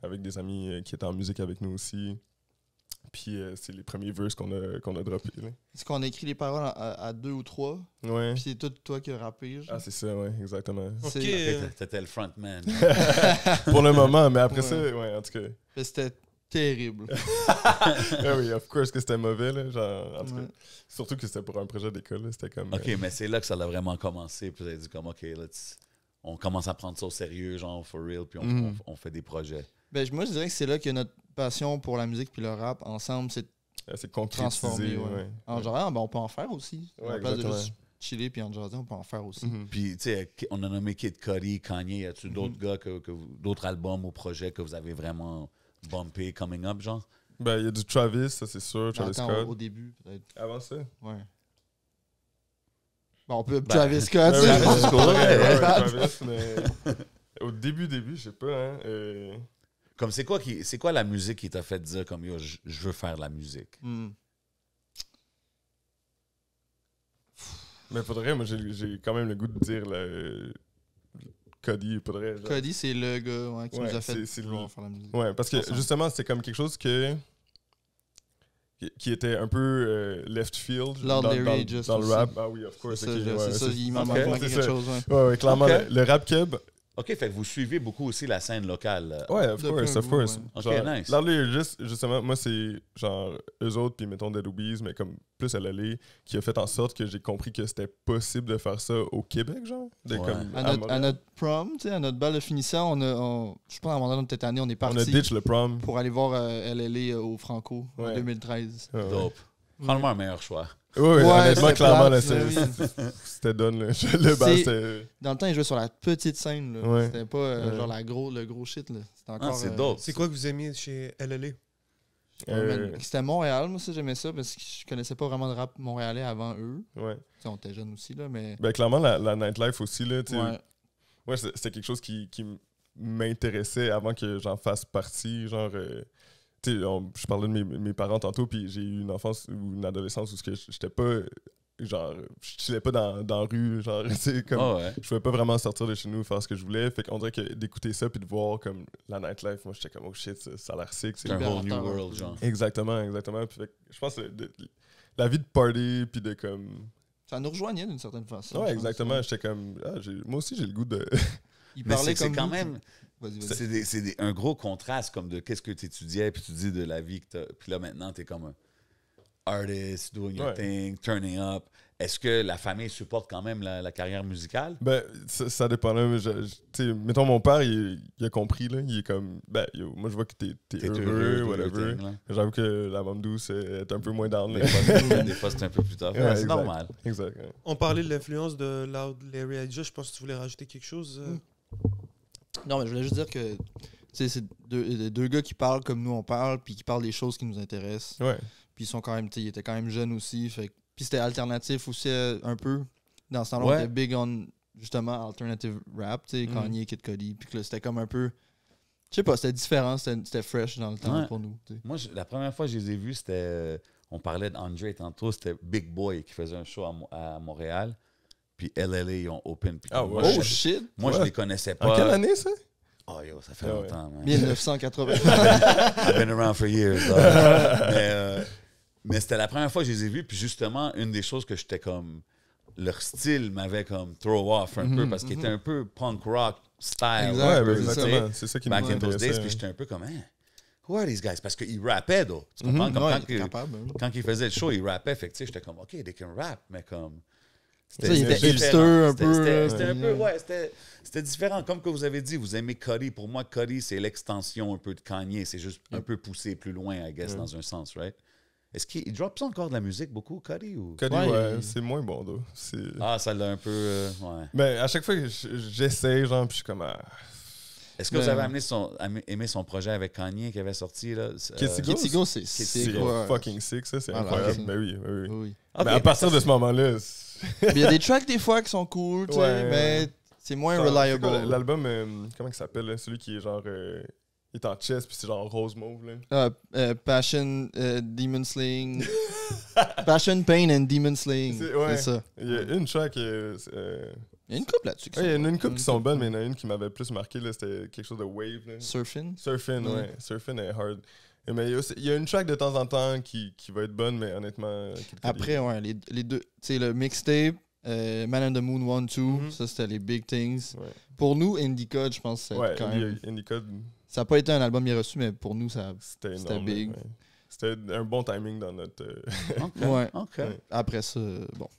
avec des amis qui étaient en musique avec nous aussi. Puis c'est les premiers verses qu'on a droppés. Est-ce qu'on a écrit les paroles à 2 ou 3? Ouais. Puis c'est tout toi qui as rappé. Genre. Ah, c'est ça, ouais, exactement. T'étais le frontman. Pour le moment, mais après ça, ouais, en tout cas. C'était terrible. Ah oui, of course que c'était mauvais, là. Genre, en tout cas, surtout que c'était pour un projet d'école, là, c'était comme... OK, mais c'est là que ça a vraiment commencé. Puis vous avez dit comme, OK, là, on commence à prendre ça au sérieux, genre, for real, puis on fait des projets. Ben, moi, je dirais que c'est là que notre passion pour la musique puis le rap, ensemble, c'est transformé. Ouais. En genre, on peut en faire aussi. Ouais, à la place de juste chiller puis en jaser, on peut en faire aussi. Puis, tu sais, on a nommé Kid Cudi, Kanye. Y a-tu d'autres gars, d'autres albums ou projets que vous avez vraiment bumpé, coming up, genre? Ben, il y a du Travis, ça c'est sûr, Travis Scott. Au début, peut-être. Avant ça? Ouais. Bon, on peut Travis Scott. Travis, mais au début, je sais pas, hein. Comme c'est quoi la musique qui t'a fait dire comme yo, je veux faire de la musique? Mais faudrait, moi j'ai quand même le goût de dire Cudi, faudrait. Cudi, c'est le gars qui nous a fait vouloir faire la musique. Ouais, parce que justement, c'était comme quelque chose qui était un peu left field dans le rap. Ah oui, of course. C'est ça, il m'en manque quelque chose. Ouais, clairement, le rap keb. OK, fait que vous suivez beaucoup aussi la scène locale. Ouais, of course. OK, genre, nice. LA, justement, moi, c'est genre eux autres, puis mettons Dead Obies, mais comme plus à LA, qui a fait en sorte que j'ai compris que c'était possible de faire ça au Québec, genre. À notre prom, tu sais, à notre bal de finissant, je pense à un moment donné de cette année, on est parti. On a ditch le prom. Pour aller voir LLA au Franco en 2013. Dope. Probablement un meilleur choix. Oui, honnêtement, clairement, là, c'était done. Là. Le bas, c'était... Dans le temps, ils jouaient sur la petite scène. Là. Ouais. C'était pas genre le gros shit. Là. C'était encore, c'est dope. C'est quoi que vous aimiez chez LLA? C'était Montréal, moi, ça, j'aimais ça parce que je connaissais pas vraiment de rap montréalais avant eux. Ouais. T'sais, on était jeunes aussi, là, mais... Ben, clairement, la nightlife aussi, là, ouais, c'était quelque chose qui m'intéressait avant que j'en fasse partie, genre... je parlais de mes parents tantôt, puis j'ai eu une enfance ou une adolescence où j'étais pas, genre, je chillais pas dans la rue, genre, comme, je pouvais pas vraiment sortir de chez nous, faire ce que je voulais, fait qu'on dirait que d'écouter ça puis de voir comme la nightlife, moi j'étais comme, oh shit, ça a l'air sick. C'est un whole new world, genre. Exactement, puis fait, je pense que la vie de party, puis de comme... Ça nous rejoignait d'une certaine façon. Ouais, exactement, j'étais comme, moi aussi j'ai le goût de... Il parlait comme quand même... C'est un gros contraste comme de qu'est-ce que tu étudiais, puis tu dis de la vie que tu as. Puis là, maintenant, tu es comme un artist, doing your thing, turning up. Est-ce que la famille supporte quand même la carrière musicale? Ben, ça dépend. Là, mettons, mon père, il a compris. Là, il est comme, moi, je vois que t'es heureux, whatever. J'avoue que la Mom Douce est un peu moins down. Des fois, c'est un peu plus tard. Ouais, c'est normal. Exact. Ouais. On parlait de l'influence de Loud Larry Adja. Je pense que tu voulais rajouter quelque chose. Non, mais je voulais juste dire que c'est deux gars qui parlent comme nous on parle, puis qui parlent des choses qui nous intéressent. Ouais. Puis ils étaient quand même jeunes aussi. Puis c'était alternatif aussi un peu. Dans ce temps-là, on était big on justement alternative rap, tu sais, Kanye, Kid Cudi. Puis que là, c'était comme un peu. Je sais pas, c'était différent, c'était fresh dans le temps pour nous. T'sais. Moi, la première fois que je les ai vus, c'était. On parlait d'André tantôt, c'était Big Boy qui faisait un show à Montréal. Puis LLA, ils ont open. Oh shit! Moi, je les connaissais pas. En quelle année, ça? Oh, yo, ça fait longtemps, man. 1980. I've been around for years. Mais c'était la première fois que je les ai vus. Puis justement, une des choses que j'étais comme... leur style m'avait comme throw off un peu parce qu'ils étaient un peu punk rock style. Exact. Ouais, un peu, ben, tu sais, exactement. C'est ça qui nous back in those intéressait. days, puis j'étais un peu comme, hein, who are these guys? Parce qu'ils rappaient, though. Tu comprends? Comme Ouais, quand, il est capable. Hein. quand ils faisaient le show, ils rappaient. Fait que, tu sais, j'étais comme, OK, they can rap, mais comme... Ça, il était différent. hipster un C'était- peu. C'était un peu, ouais, c'était différent. Comme que vous avez dit, vous aimez Cudi. Pour moi, Cudi, c'est l'extension un peu de Kanye. C'est juste un peu poussé plus loin, I guess, dans un sens, right? Est-ce qu'il drop ça encore de la musique beaucoup, Cudi? Ou... Cudi, Ouais, ouais, il- c'est moins bon, though. Ah, ça l'a un peu... ouais. Mais à chaque fois que j'essaie, genre, puis je suis comme... Est-ce que vous avez aimé son projet avec Kanye qui avait sorti, là? Kids Go, c'est C'est quoi? fucking sick, ça, c'est Voilà, incroyable. ok. Ben oui, ben oui. Oui. Ok, Mais à partir de ce moment-là... Mais il y a des tracks des fois qui sont cool, tu sais, Ouais, mais ouais. c'est moins C'est reliable. quoi, l'album, comment il s'appelle, là? Celui qui est genre... il est en chest, puis c'est genre rose mauve, là. Passion, Demon Slaying. Passion, Pain and Demon Slaying. Ouais. C'est ça. Il y a une track... Il y a une couple là-dessus. qui il y en a sont une couple bonnes. qui sont bonnes, mais il y en a une qui m'avait plus marqué, là, c'était quelque chose de wave, là. Surfing. Surfing, Ouais. ouais. Surfing est hard. Mais il y a une track de temps en temps qui va être bonne, mais honnêtement... Après, ouais, les deux. Tu sais, le mixtape, Man on the Moon 1, 2, Mhm. ça c'était les big things. Ouais. Pour nous, Indica, je pense que c'est Ouais, quand même. Indica, Ça n'a pas été un album bien reçu, mais pour nous, ça. c'était C'était énorme. big. Ouais. C'était un bon timing dans notre... OK. Ouais. OK. Ouais. Après ça, bon.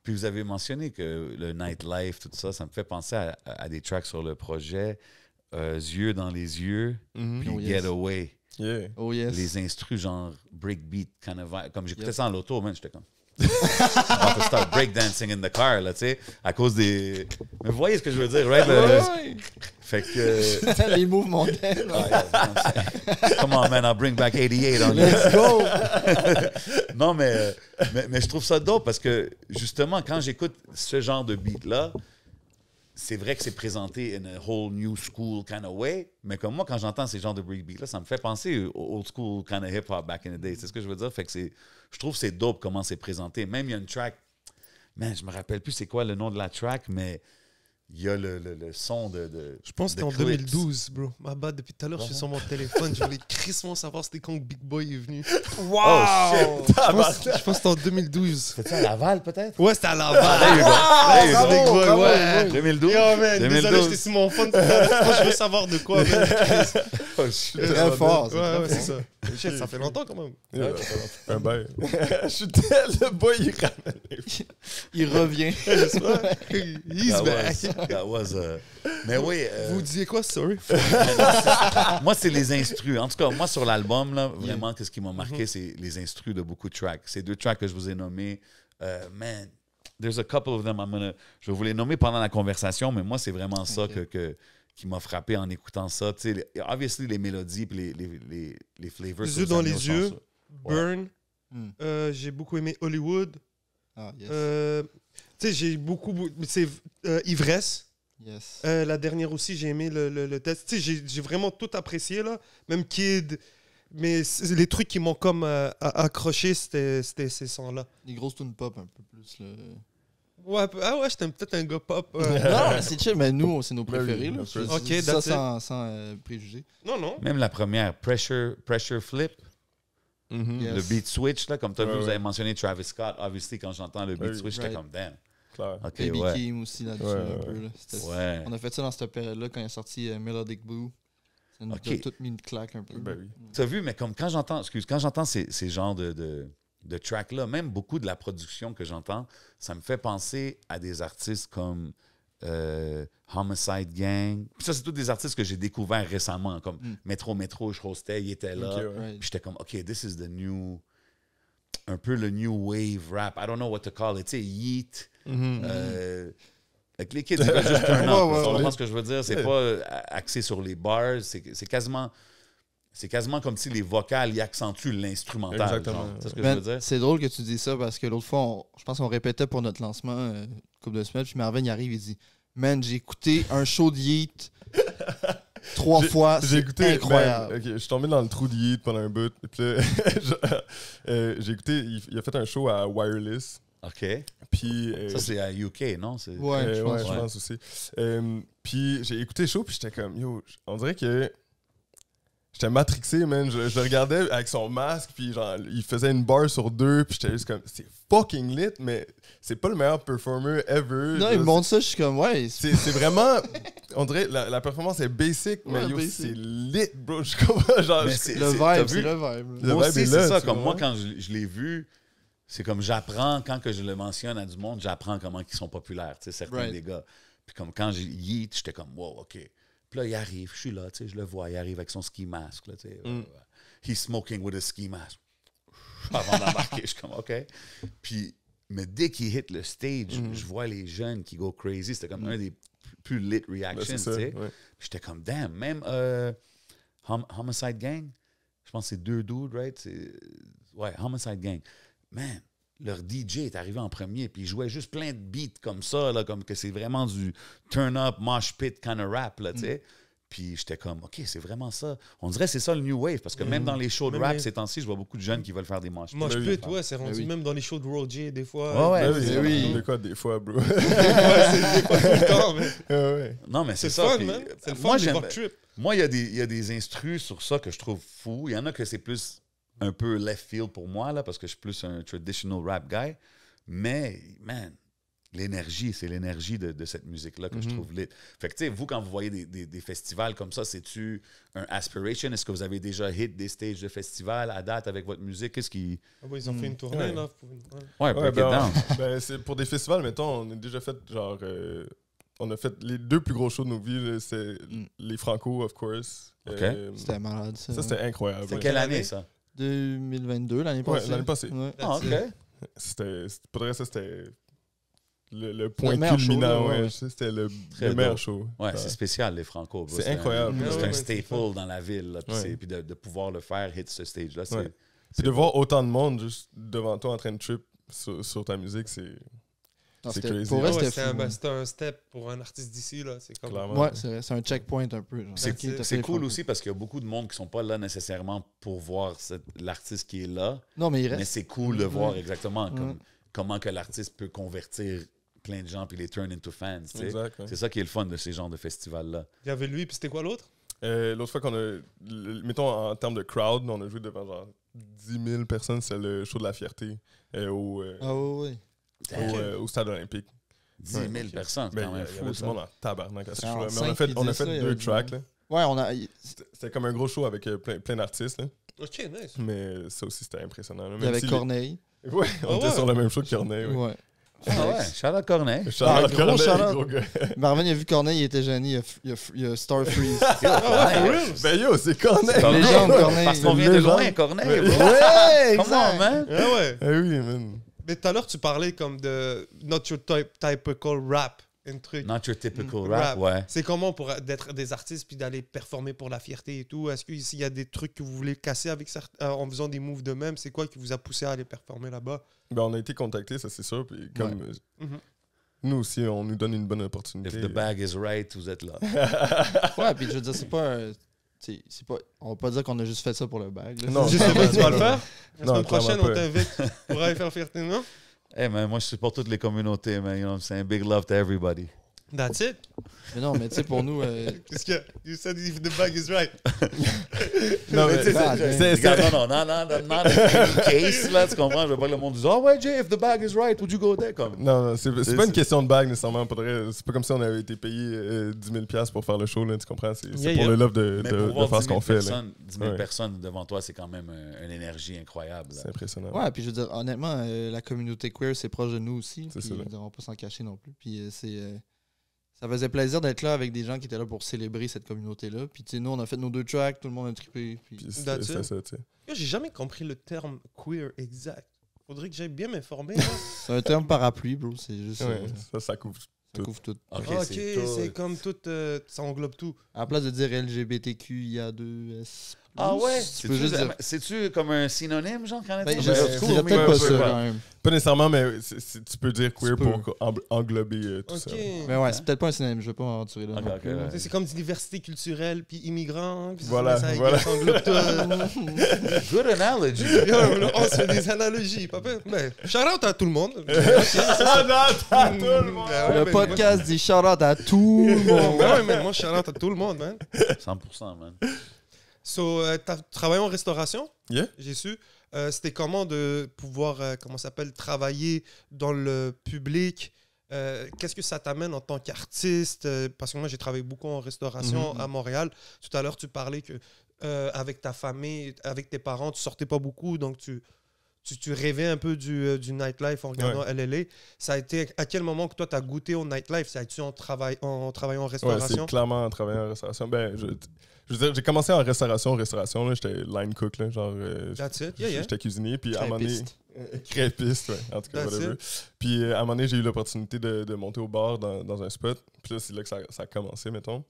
Puis vous avez mentionné que le nightlife, tout ça, ça me fait penser à des tracks sur le projet. Yeux dans les yeux, Mhm. puis Oh, yes. Getaway. Yeah. Oh yes. Les instrus genre breakbeat kind of vibe. Comme j'écoutais Yep. ça en l'auto, man, j'étais comme... about to start breakdancing in the car, là, tu sais, à cause des... Mais vous voyez ce que je veux dire, right? Ouais. Fait que... Les moves montaient. Come on, man, I'll bring back 88 on you. Let's go! Non, mais je trouve ça dope parce que, justement, quand j'écoute ce genre de beat-là, c'est vrai que c'est présenté in a whole new school kind of way, mais comme moi, quand j'entends ces genres de breakbeat-là, ça me fait penser au old school kind of hip-hop back in the day. C'est ce que je veux dire? Fait que je trouve que c'est dope comment c'est présenté. Même, il y a une track, man, je me rappelle plus c'est quoi le nom de la track, mais il y a le son de Je pense que de c'était en clips. 2012, bro. Ma bad, depuis tout à l'heure, je suis sur mon téléphone. Je voulais crissement savoir c'était quand que Big Boy est venu. Oh, shit! Je pense que c'était en 2012. C'était à Laval, peut-être? Ouais, c'était à Laval. There you go. There you go. Big Boy, ouais. 2012? Yo, man, désolé, 2012. j'étais sur mon phone. Moi, je veux savoir de quoi, man. Oh, shit. Très fort. Ouais, c'est ça. Shit, ça fait longtemps quand même. Yeah, un bail. Je suis le boy, il ramène. Il revient. He's back. That was, mais oui, Vous disiez quoi, sorry? moi, c'est les instrus. En tout cas, moi, sur l'album, là, vraiment, ce qui m'a marqué, c'est les instrus de beaucoup de tracks. Ces 2 tracks que je vous ai nommés, man, there's a couple of them. Je vais vous les nommer pendant la conversation, mais moi, c'est vraiment ça qui m'a frappé en écoutant ça. Tu sais, obviously, les mélodies et les flavors. Les que yeux vous dans amenez les au sens, yeux. ça. Burn. Hmm. J'ai beaucoup aimé Hollywood. Ah, yes. Tu sais, j'ai beaucoup. C'est Ivresse. Yes. La dernière aussi, j'ai aimé le test. Tu sais, j'ai vraiment tout apprécié, là. Même Kid. Mais les trucs qui m'ont comme accroché, c'était ces sons-là. Les grosses tunes pop un peu plus. Ouais, j'étais peut-être un gars pop. Non, mais c'est chill, mais nous, c'est nos Ben oui, préférés. Là. bien sûr. Ok, Je dis ça that's it. sans préjugés. Non. Même la première, Pressure Flip, Mhm. Yes. le beat switch, là, comme tu as vu, Ouais, vous ouais. avez mentionné Travis Scott. Obviously, quand j'entends le beat Oui. switch, j'étais Right. comme, damn. Clair. OK, Baby ouais. Kim aussi là-dessus Ouais, un ouais. peu. Là. C'était- Ouais. On a fait ça dans cette période-là quand il est sorti Melodic Blue. Ça nous Ok. a tout mis une claque un peu. Ben oui. Tu as vu, mais comme quand j'entends ces genres de tracks-là, même beaucoup de la production que j'entends, ça me fait penser à des artistes comme Homicide Gang. Puis ça, c'est tous des artistes que j'ai découverts récemment, comme Metro, je hostais, il était là. Ok, ouais. Right. Puis j'étais comme, OK, this is the new... Un peu le new wave rap. I don't know what to call it. Tu sais, Yeet. Avec les kids, ils veulent juste turn up. Ouais, ouais, Tu comprends ouais. ce que je veux dire? C'est pas axé sur les bars. C'est quasiment comme si les vocales y accentuent l'instrumental. Exactement. genre. C'est ce que Ben, je veux dire? c'est drôle que tu dis ça parce que l'autre fois, je pense qu'on répétait pour notre lancement une couple de semaines, puis Marvin il arrive et dit Man, j'ai écouté un show de Yeet 3 fois, J'ai c'est écouté. incroyable. Ok, je suis tombé dans le trou de Yeet pendant un bout. Puis là, j'ai écouté. Il a fait un show à Wireless. OK. Puis. Ça, c'est à UK, non? C'est- Ouais, je pense. je pense aussi. Puis j'ai écouté le show, puis j'étais comme, yo, on dirait que J'étais matrixé, man. Je le regardais avec son masque, puis genre, il faisait une bar sur 2, puis j'étais juste comme, c'est fucking lit, mais c'est pas le meilleur performer ever. Non, il me montre ça, je suis comme, ouais. C'est vraiment, on dirait, la performance est basic, mais Ouais, yo, basic. c'est lit, bro. Je comprends, genre, Mais je- c'est- Le t'as vibe, vu? c'est le vibe. Le Moi vibe aussi, est c'est là, ça. tu Comme vois. moi, quand je l'ai vu, c'est comme j'apprends, quand que je le mentionne à du monde, j'apprends comment ils sont populaires, tu sais, certains Right. des gars. Puis comme quand j'ai yeet, j'étais comme, wow, OK. Puis là, il arrive, je suis là, tu sais, je le vois, il arrive avec son ski mask, là, tu sais. He's smoking with a ski mask. Avant d'embarquer, je suis comme, OK. Puis, mais dès qu'il hit le stage, je vois les jeunes qui go crazy. C'était comme un des plus lit Ben, reactions, c'est tu ça, sais. ouais. J'étais comme, damn, même Homicide Gang, je pense que c'est 2 dudes, right? Ouais, Homicide Gang. Man, leur DJ est arrivé en premier, puis il jouait juste plein de beats comme ça, là, comme que c'est vraiment du turn-up, mosh pit kind of rap, là, tu sais. Puis j'étais comme, OK, c'est vraiment ça. On dirait que c'est ça le new wave, parce que même dans les shows de Même rap les- ces temps-ci, je vois beaucoup de jeunes qui veulent faire des mosh pits. Mosh oui. pit, ouais, c'est rendu oui. même dans les shows de Roger, des fois. Ouais, Ben oui, c'est oui. oui. De quoi, des fois, bro. Ouais, c'est pas tout le temps, mais Ouais, ouais. Non, mais c'est c'est le ça. fun, puis man. C'est le moi, fun, les j'aime- rock trips. Moi, il y a des instrus sur ça que je trouve fou. Il y en a que c'est plus un peu left field pour moi, là, parce que je suis plus un traditional rap guy. Mais, man, l'énergie, c'est l'énergie de cette musique-là que je trouve lit. Fait que, tu sais, vous, quand vous voyez des festivals comme ça, c'est-tu un aspiration? Est-ce que vous avez déjà hit des stages de festivals à date avec votre musique? Qu'est-ce qui... Ah ouais, ils ont fait une tournée, Ouais. là. Ouais, break it down. Ben, c'est pour des festivals, mettons, on a déjà fait genre. On a fait les 2 plus gros shows de nos vies, là, c'est les Franco, of course. OK. C'était malade, ça. Ça, c'était incroyable. C'est ouais. quelle année, ça? 2022, l'année Ouais, passée. l'année passée. Ouais. Ah, OK. Pour vrai, ça, c'était le point meilleur show, culminant. là, Ouais, ouais. c'était le Très meilleur dope. show. Ouais, c'est spécial, les Franco. bro. C'est incroyable. C'est Ouais, un ouais, c'est staple dans la ville. Là, puis Ouais. c'est- puis de pouvoir le faire, hit ce stage-là, c'est... Ouais. Puis de voir autant de monde juste devant toi en train de trip sur ta musique, c'est Non, c'est c'était- crazy. Pour vrai, Ouais, c'était c'était fou. un, ben, c'était un step pour un artiste d'ici, là. C'est comme. clairement. Ouais, c'est vrai, c'est un checkpoint un peu. genre. C'est Ok, t'as fait c'est les cool Franco. aussi parce qu'il y a beaucoup de monde qui sont pas là nécessairement pour voir l'artiste qui est là, Non, mais il mais reste. c'est cool de voir Ouais. exactement Ouais. comment que l'artiste peut convertir plein de gens puis les turn into fans. tu sais. Exact. ouais. C'est ça qui est le fun de ces genres de festivals-là. Il y avait lui, puis c'était quoi l'autre? L'autre fois qu'on a. Mettons en termes de crowd, on a joué devant genre 10 000 personnes, c'est le show de la fierté Ah ouais, ouais. au stade olympique. 10 000 personnes, c'est Ben, quand même il y fou. avait du ça. monde en tabarnak à ce Alors, show-là. Mais 5 on a puis fait 10, là, il y 2 avait du tracks. monde. Là. Ouais, on a. C'était comme un gros show avec plein d'artistes. Là. Ok, nice. Mais ça aussi, c'était impressionnant. là. Il y Même avait si Corneille. Ouais, on Ah était ouais. sur le même show que Corneille. Ouais. Ouais. Ah ouais, Charlotte Corneille. Charlotte gros Corneille, shout-out. gros gars. Marvin, il a vu Corneille, il était gêné. Il a Star Freeze. Ben yo, c'est Corneille! Corneille. Légende, Corneille. Parce qu'on vient de Légende. loin, Corneille. Ouais. bro. Ouais, Come on, man. Ah ouais. Ah oui, man. Mais tout à l'heure, tu parlais comme de not your typical rap, un truc. Not your typical rap, ouais. C'est comment pour d'être des artistes puis d'aller performer pour la fierté et tout? Est-ce qu'il y a des trucs que vous voulez casser avec en faisant des moves de même? C'est quoi qui vous a poussé à aller performer là-bas? Ben, on a été contactés, ça c'est sûr. Puis comme Mhm. nous aussi, on nous donne une bonne opportunité. If the bag is right, vous êtes là. Ouais, puis je veux dire, c'est pas. C'est pas. On va pas dire qu'on a juste fait ça pour le bag. là. Non, Je sais pas, tu vas le non. faire? La Non, semaine prochaine, clairement on pas. t'invite pour aller faire fierté, non? Hey man, moi je supporte toutes les communautés, man. You know what I'm saying? Big love to everybody. That's it. Mais non, mais tu sais, pour nous. Qu'est-ce que you said if the bag is right. Non, mais Regarde, non, not in case, là, tu comprends? Je veux pas que le monde dise, oh ouais, Jay, if the bag is right, would you go there? Comme, Non, c'est C'est- pas une question de bague nécessairement. C'est pas comme si on avait été payé 10 000 $ pour faire le show, là, tu comprends? C'est Yeah, pour yeah. le love de mais pour voir faire 10 ce 000 qu'on fait. Là. personnes, 10 000 Ouais. personnes devant toi, c'est quand même une énergie incroyable. là. C'est impressionnant. Ouais, puis je veux dire, honnêtement, la communauté queer, c'est proche de nous aussi. C'est Puis, ça, là. je veux dire, on va pas s'en cacher non plus. Puis ça faisait plaisir d'être là avec des gens qui étaient là pour célébrer cette communauté-là. Puis tu sais, nous, on a fait nos 2 tracks, tout le monde a trippé. Puis... Puis That's c'est it. ça, tu sais. Yo, j'ai jamais compris le terme queer exact. Faudrait que j'aille bien m'informer. là. C'est un terme parapluie, bro. C'est juste. Ouais, ça couvre. ça couvre tout. Ok, Ok, c'est tout. c'est comme tout. Ça englobe tout. À la place de dire LGBTQIA2S. Ah ouais? Tu peux juste dire. C'est-tu comme un synonyme, genre, quand Ben, on je dit? je dirais peut-être ouais, pas ouais, ça, ouais. quand même. Pas nécessairement, mais tu peux dire queer Tu pour englober tout Ok. ça. Mais ouais, c'est peut-être pas un synonyme. Je vais pas m'aventurer là. Ok, non ok, plus. ouais. Tu sais, c'est comme diversité culturelle puis immigrant. Puis Voilà, ça voilà. englobe tout. Good analogy. Yo, là, on se fait des analogies. Papa. Mais shout-out à tout le monde. Le podcast dit shout-out à tout le monde. Ouais, mais moi, shout-out à tout le monde, man. 100%, man. So, t'as travaillé en restauration? Yeah. J'ai su. C'était comment de pouvoir, comment ça s'appelle, travailler dans le public? Qu'est-ce que ça t'amène en tant qu'artiste? Parce que moi, j'ai travaillé beaucoup en restauration à Montréal. Tout à l'heure, tu parlais que avec ta famille, avec tes parents, tu sortais pas beaucoup, donc tu rêvais un peu du nightlife en regardant LLA. Ça a été à quel moment que toi, tu as goûté au nightlife? Ça a été en travaillant en restauration? Ouais, c'est clairement en travaillant en restauration. Ben, je veux dire, j'ai commencé en restauration. Là, j'étais line cook, là, genre... That's it, yeah. J'étais cuisinier, puis à un moment donné... Crêpiste. Crêpiste, ouais, en tout cas, That's whatever. Puis à un moment donné, j'ai eu l'opportunité de monter au bar dans un spot. Puis là, c'est là que ça a commencé, mettons.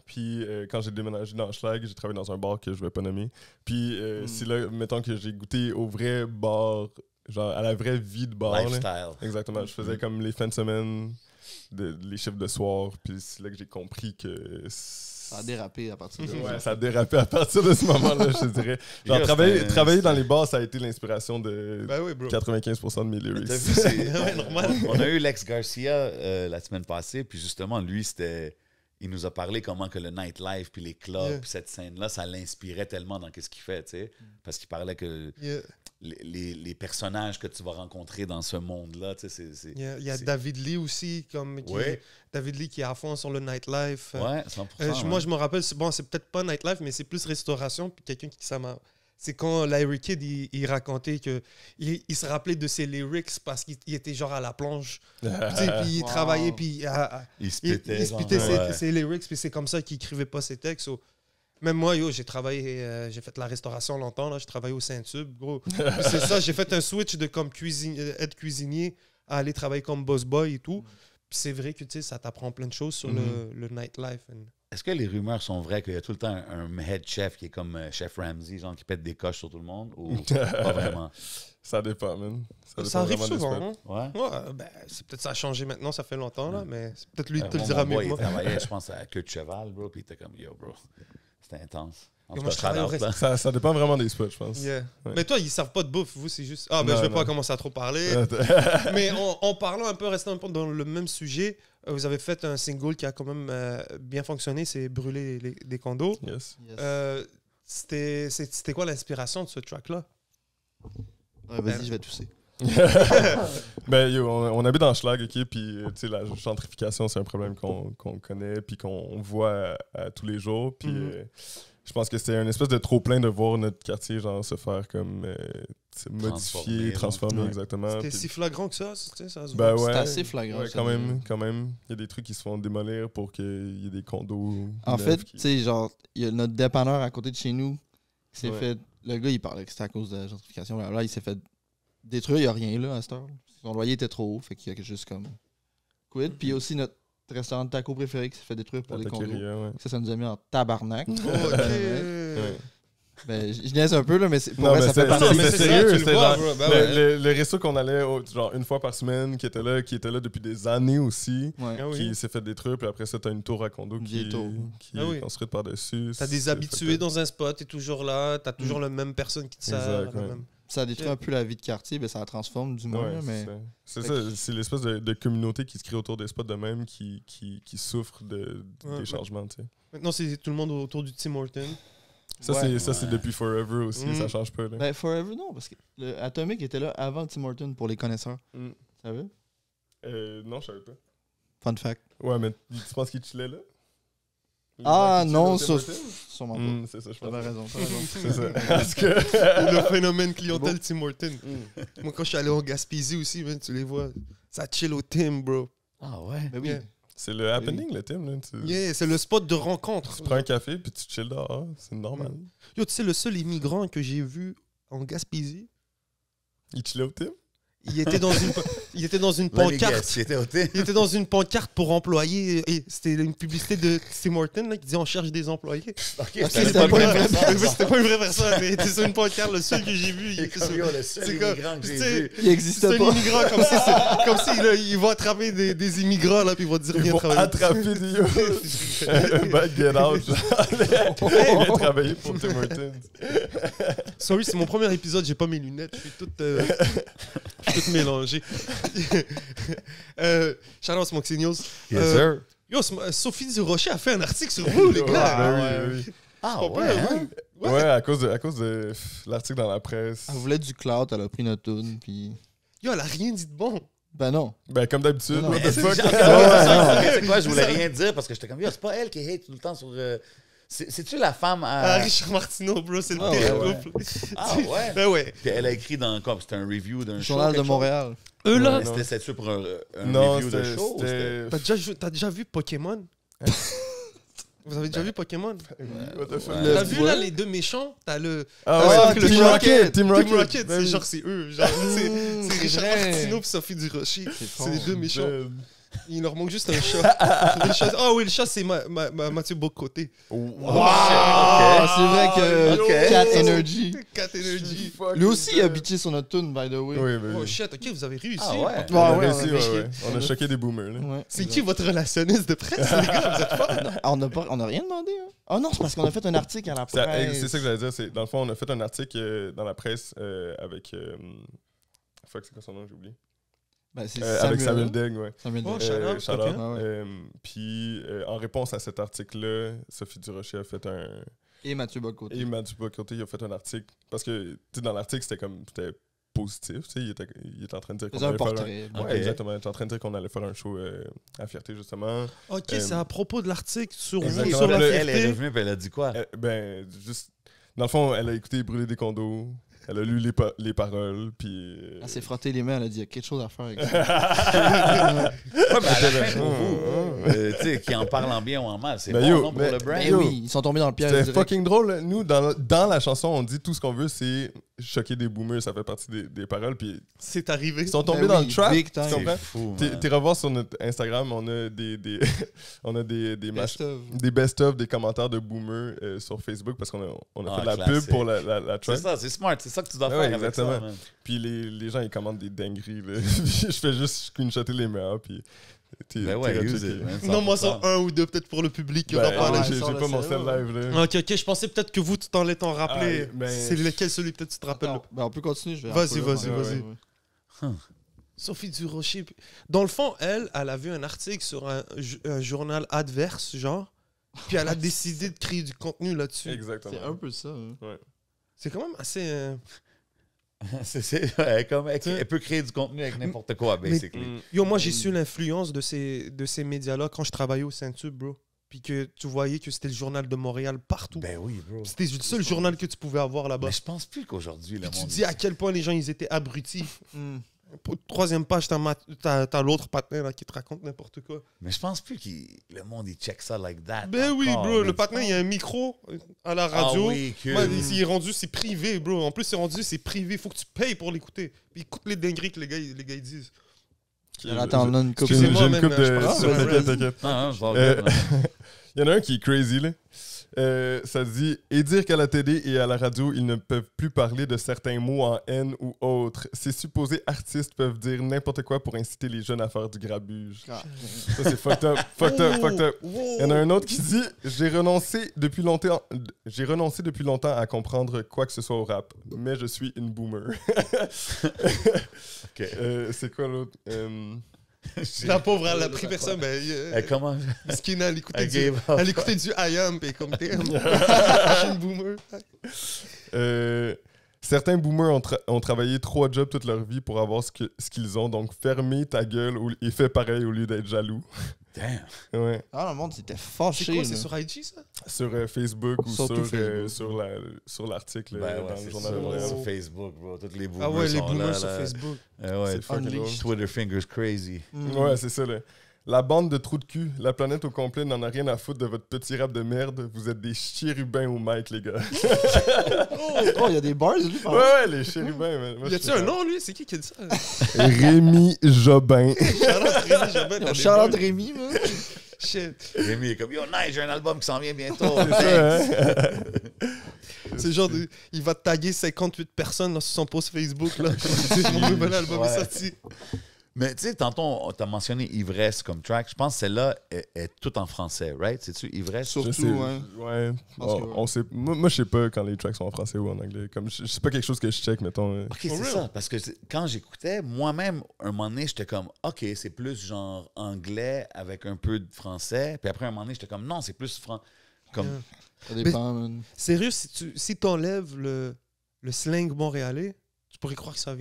Puis quand j'ai déménagé dans Schlag, j'ai travaillé dans un bar que je vais pas nommer. Puis c'est là, mettons, que j'ai goûté au vrai bar, genre à la vraie vie de bar. Lifestyle. Là. Exactement. Je faisais comme les fins de semaine, les chiffres de soir. Puis c'est là que j'ai compris que... Ça a dérapé à partir de là. Ouais, ça a dérapé à partir de ce moment-là, je te dirais. Genre, travailler dans les bars, ça a été l'inspiration de 95% de mes lyrics. T'as vu, c'est normal. On a eu Lex Garcia la semaine passée, puis justement, lui, il nous a parlé comment que le nightlife, puis les clubs, puis cette scène-là, ça l'inspirait tellement dans ce qu'il fait, tu sais. Parce qu'il parlait que les personnages que tu vas rencontrer dans ce monde-là, tu sais, c'est... Il y a David Lee aussi, David Lee qui est à fond sur le nightlife. Ouais, 100%. Moi, je me rappelle, c'est peut-être pas nightlife, mais c'est plus restauration, puis quelqu'un qui ça m'a... C'est quand Larry Kidd, il racontait qu'il il se rappelait de ses lyrics parce qu'il était genre à la plonge. Puis il travaillait, puis il spitait ses lyrics, puis c'est comme ça qu'il écrivait pas ses textes. Même moi, j'ai travaillé, j'ai fait la restauration longtemps, là, j'ai travaillé au Saint-Tube, gros. Puis c'est ça, j'ai fait un switch de comme être cuisinier à aller travailler comme boss boy et tout. Puis c'est vrai que ça t'apprend plein de choses sur le nightlife. Est-ce que les rumeurs sont vraies qu'il y a tout le temps un head chef qui est comme Chef Ramsay, genre qui pète des coches sur tout le monde, ou pas vraiment? Ça dépend, man. Ça arrive souvent, hein? Ouais. Ben, c'est peut-être ça a changé maintenant, ça fait longtemps, là, mais c'est peut-être lui qui te le Mon dira mieux boy, que moi. il travaillait, je pense, à Queue de Cheval, bro, puis il était comme, yo, bro, c'était intense. En tout moi, cas, je travaille au shout-out, là. Ça dépend vraiment des spots, je pense. Yeah. Ouais. Mais toi, ils servent pas de bouffe, vous, c'est juste... Ah, ben, je vais pas commencer à trop parler. Mais en parlant un peu, restant un peu dans le même sujet, vous avez fait un single qui a quand même bien fonctionné, c'est Brûler des condos. Yes. C'était quoi l'inspiration de ce track-là? Ouais, vas-y, je vais tousser. Ben, yo, on habite dans Schlag, OK, puis la gentrification, c'est un problème qu'on connaît, puis qu'on voit à tous les jours, puis je pense que c'est un espèce de trop-plein de voir notre quartier genre se faire comme modifier, transformer, exactement. C'était si flagrant que ça se ben voit. ouais, c'est assez flagrant. ouais, quand même. Il y a des trucs qui se font démolir pour qu'il y ait des condos. En fait, tu sais, genre, il y a notre dépanneur à côté de chez nous qui s'est fait... Le gars, il parlait que c'était à cause de la gentrification. Là, il s'est fait détruire, il n'y a rien là à cette heure. Son loyer était trop haut, fait qu'il y a juste comme quid. Puis il y a aussi notre restaurant de taco préféré qui s'est fait détruire pour les condos. Ouais. Ça nous a mis en tabarnak. Ouais. Ben, je niaise un peu, là, mais pour Non, vrai, mais ça fait partie. c'est sérieux. C'était genre le le resto qu'on allait genre une fois par semaine, qui était là depuis des années aussi, Ouais. qui s'est fait détruire, puis après ça, t'as une tour à condo qui est construite par-dessus. T'as des habitués dans un spot, t'es toujours là, t'as toujours la même personne qui te sert. Exact, ouais. Ça détruit un peu la vie de quartier, mais ça la transforme du moins. Ouais, là, mais... c'est ça, c'est l'espèce de communauté qui se crée autour des spots de même qui souffre des changements, tu sais. Maintenant, c'est tout le monde autour du Tim Hortons. Ça, c'est depuis Forever aussi, ça change pas. Là. Ben, Forever, non, parce que le Atomic était là avant Tim Hortons pour les connaisseurs. Tu savais? Non, je savais pas. Fun fact. Ouais, mais tu penses qu'il chillait là? Non, sûrement pas. C'est ça, je pense. T'avais raison. C'est ça. Parce que... Le phénomène clientèle Tim Hortons. Moi, quand je suis allé en Gaspésie aussi, man, tu les vois, ça chill au Tim, bro. Ah ouais? Ben oui. Yeah. C'est le happening, le Tim. Là. Yeah, c'est le spot de rencontre. Tu prends un café puis tu chill dehors. C'est normal. Yo, tu sais, le seul immigrant que j'ai vu en Gaspésie, Il chillait au Tim? il était dans une pancarte. Il était dans une pancarte pour employer. Et c'était une publicité de Tim Hortons là, qui disait on cherche des employés. C'était pas une vraie personne. C'était pas une vraie personne, mais il était sur une pancarte. Le seul que j'ai vu, il était sur... le seul immigrant que j'ai vu. Il existe C'est un pas. immigrant, comme si ils vont attraper des immigrants, là, puis ils vont dire Ils viens vont travailler. attraper des get out. Viens travailler pour Tim Hortons. Sorry, c'est mon premier épisode, j'ai pas mes lunettes, je suis toute mélangée. Shout-out Smoxy News. Yes, sir. Yo, Sophie Durocher a fait un article sur vous, les gars. Oui. Ah, comprends, ouais, hein? Ouais, à cause de l'article dans la presse. Elle voulait du clout, elle a pris notre tune, puis... Yo, elle a rien dit de bon. Ben non. Ben, comme d'habitude. Non, what the Mais fuck? c'est quoi, je voulais rien dire parce que j'étais comme, yo, c'est pas elle qui hate tout le temps sur. C'est-tu la femme à. Richard Martineau, bro, c'est le Ah, pire ouais, couple. Ah, ouais? Ben ouais. Puis elle a écrit dans quoi? C'était un review d'un show. Journal de quelque chose? Montréal. Eux, là, Mais c'était-tu pour un Non, review de show? ou c'était... t'as déjà vu Pokémon? Vous avez déjà vu Pokémon? What the fuck? T'as vu là les deux méchants? T'as le. Ah t'as ouais, le Team Rocket! Team Rocket, Ben c'est oui. genre c'est eux. Genre, c'est c'est Richard vrai. Martineau et Sophie Durocher. fort. C'est les deux méchants. Ben, Il leur manque juste un chat. Ah oui, le chat, c'est Mathieu Bocoté. Ah, c'est vrai que Ok. Cat Energy. Cat Energy. Lui aussi, il a bitché sur notre tune, by the way. Oui, ben Oh oui. shit, ok, vous avez réussi. Ah, ouais. On a Ouais, réussi, on a ouais. On a choqué des boomers, là. Ouais. C'est qui votre relationniste de presse, les gars? Vous êtes forts. On a rien demandé, hein? Ah non, c'est parce qu'on a fait un article à la presse. C'est ça que j'allais dire. Dans le fond, on a fait un article dans la presse avec... fuck, c'est quoi son nom? J'ai oublié. Ben, c'est Avec Samuel Degg, ouais. Samuel Oh, Degg. shout-out, Shout-out. ok. Ah ouais. Puis, en réponse à cet article-là, Sophie Durocher a fait un... Et Mathieu Bocoté. Et Mathieu Bocoté, il a fait un article. Parce que, tu sais, dans l'article, c'était positif. Tu sais, il était en train de dire qu'on Faisait un allait faire portrait. Ouais, Ok. exactement. Il était en train de dire qu'on allait faire un show à Fierté, justement. Ok, c'est à propos de l'article sur vous, Exactement. sur la Elle Elle est fierté. revenue et elle a dit quoi? Ben, juste... Dans le fond, elle a écouté Brûler des condos. Elle a lu les paroles, puis... Elle s'est frotté les mains, elle a dit il y a quelque chose à faire avec ça. Ouais, mais à la fin, pour vous, tu sais, qui en parle en bien ou en mal, c'est Ben bon, yo, non, pour ben- le brand? Eh Yo. oui, ils sont tombés dans le piège. C'était direct. fucking drôle. Nous, dans la chanson, on dit tout ce qu'on veut, c'est choquer des boomers. Ça fait partie des paroles, puis C'est arrivé. ils sont tombés Ben dans oui, le trap. big Tu time. comprends? C'est fou, T'es man. revoir sur notre Instagram, on a on a des Best of. des best-of, des commentaires de boomers sur Facebook parce qu'on a fait de la classique. pub pour la C'est track. ça, c'est smart, c'est ça que tu dois Ah faire ouais, avec ça, exactement. man. Puis les gens, ils commandent des dingueries. Là. Puis je fais juste screenshotter les meilleurs. Puis Ben ouais, use it, man, Non, moi, 100%. sur un ou deux, peut-être pour le public qui Ben, aura parlé. j'ai sors pas le mon cerveau. cell live. Là. Ok, ok, je pensais peut-être que vous, tu t'en allais t'en rappeler. Ah, ben- C'est lequel celui, peut-être tu te rappelles. Attends, ben, on peut continuer, je vais Vas-y, un peu, là. vas-y, Ouais, vas-y. ouais, ouais. Sophie Durocher. Dans le fond, elle a vu un article sur un journal adverse, genre. Puis elle a décidé de créer du contenu là-dessus. Exactement. C'est un peu ça. hein. C'est quand même assez. Ouais, comme, elle peut créer du contenu avec n'importe quoi, basically. Yo, moi, j'ai su l'influence de ces médias-là quand je travaillais au Saint-Tube, bro. Puis que tu voyais que c'était le journal de Montréal partout. Ben oui, bro. C'était le seul journal que tu pouvais avoir là-bas. Mais je pense plus qu'aujourd'hui, le Puis tu monde... dis à quel point les gens, ils étaient abrutis. Hmm. Pour troisième page, t'as l'autre patin là, qui te raconte n'importe quoi. Mais je pense plus que le monde, il check ça like that. Ben oui, encore, bro, mais le tu patin, penses- il y a un micro à la Ah radio. oui, que... Ouais, ici, il est rendu, c'est privé, bro. En plus, c'est rendu, c'est privé. Faut que tu payes pour l'écouter. Puis écoute les dingueries que les gars ils disent. Attends, on a une coupe. J'ai Excusez-moi, une même, coupe je de... parle sur un T'inquiète, rant. t'inquiète. Ah, je vois Euh, bien, man. Il y en a un qui est crazy, là. Ça dit « Et dire qu'à la télé et à la radio, ils ne peuvent plus parler de certains mots en haine ou autres. Ces supposés artistes peuvent dire n'importe quoi pour inciter les jeunes à faire du grabuge. Ah. » Ça, c'est fucked up, fucked up, fucked up. Il y en a un autre qui dit « J'ai renoncé depuis longtemps à comprendre quoi que ce soit au rap, mais je suis une boomer. » Ok. C'est quoi l'autre? La pauvre, elle a pris personne. Ben, Comment... Miskina, elle écoutait I du, gave up. elle écoutait du I Am, puis comme damn, je suis une boomer. Certains boomers ont travaillé 3 jobs toute leur vie pour avoir ce qu'ils ont, donc fermez ta gueule et fais pareil au lieu d'être jaloux. Damn. Ouais. Ah, le monde, c'était C'est fâché. quoi, là. c'est sur IG, ça? Sur Facebook ou Surtout Facebook. sur l'article Ben ouais, dans le c'est Journal ça, de Montréal. sur Facebook, bro. Tous les boomers Ah ouais, les sont boomers là, sur là. Facebook. Ouais, C'est fucking Unleashed. Twitter fingers crazy. Hmm. Ouais, c'est ça, là. La bande de trous de cul, la planète au complet n'en a rien à foutre de votre petit rap de merde. Vous êtes des chérubins au mic, les gars. Oh, il y a des bars, lui, par Ouais, les chérubins, man. Moi, Y je a-tu suis un nom, lui? C'est qui a dit ça? Rémi Jobin. Charlotte Rémi Jobin dans les Charlotte boys. Rémy, man. Shit. Rémi est comme, yo, nice, j'ai un album qui s'en vient bientôt. C'est ça, hein? C'est genre, il va taguer 58 personnes là, sur son post Facebook. Là. Mon nouvel album Ouais. est sorti. Mais tu sais, tantôt, tu as mentionné Ivresse comme track. Je pense que celle-là est toute en français, right? C'est-tu Ivresse? Surtout, Je sais, ouais. Ouais. On sait, moi, je sais pas quand les tracks sont en français ou en anglais. Comme, c'est pas quelque chose que je check, mettons. OK, c'est ça. Parce que quand j'écoutais, moi-même, un moment donné, j'étais comme, OK, c'est plus genre anglais avec un peu de français. Puis après, un moment donné, j'étais comme, non, c'est plus Comme, Ça dépend, man. Sérieux, si t'enlèves le slang montréalais, tu pourrais croire que ça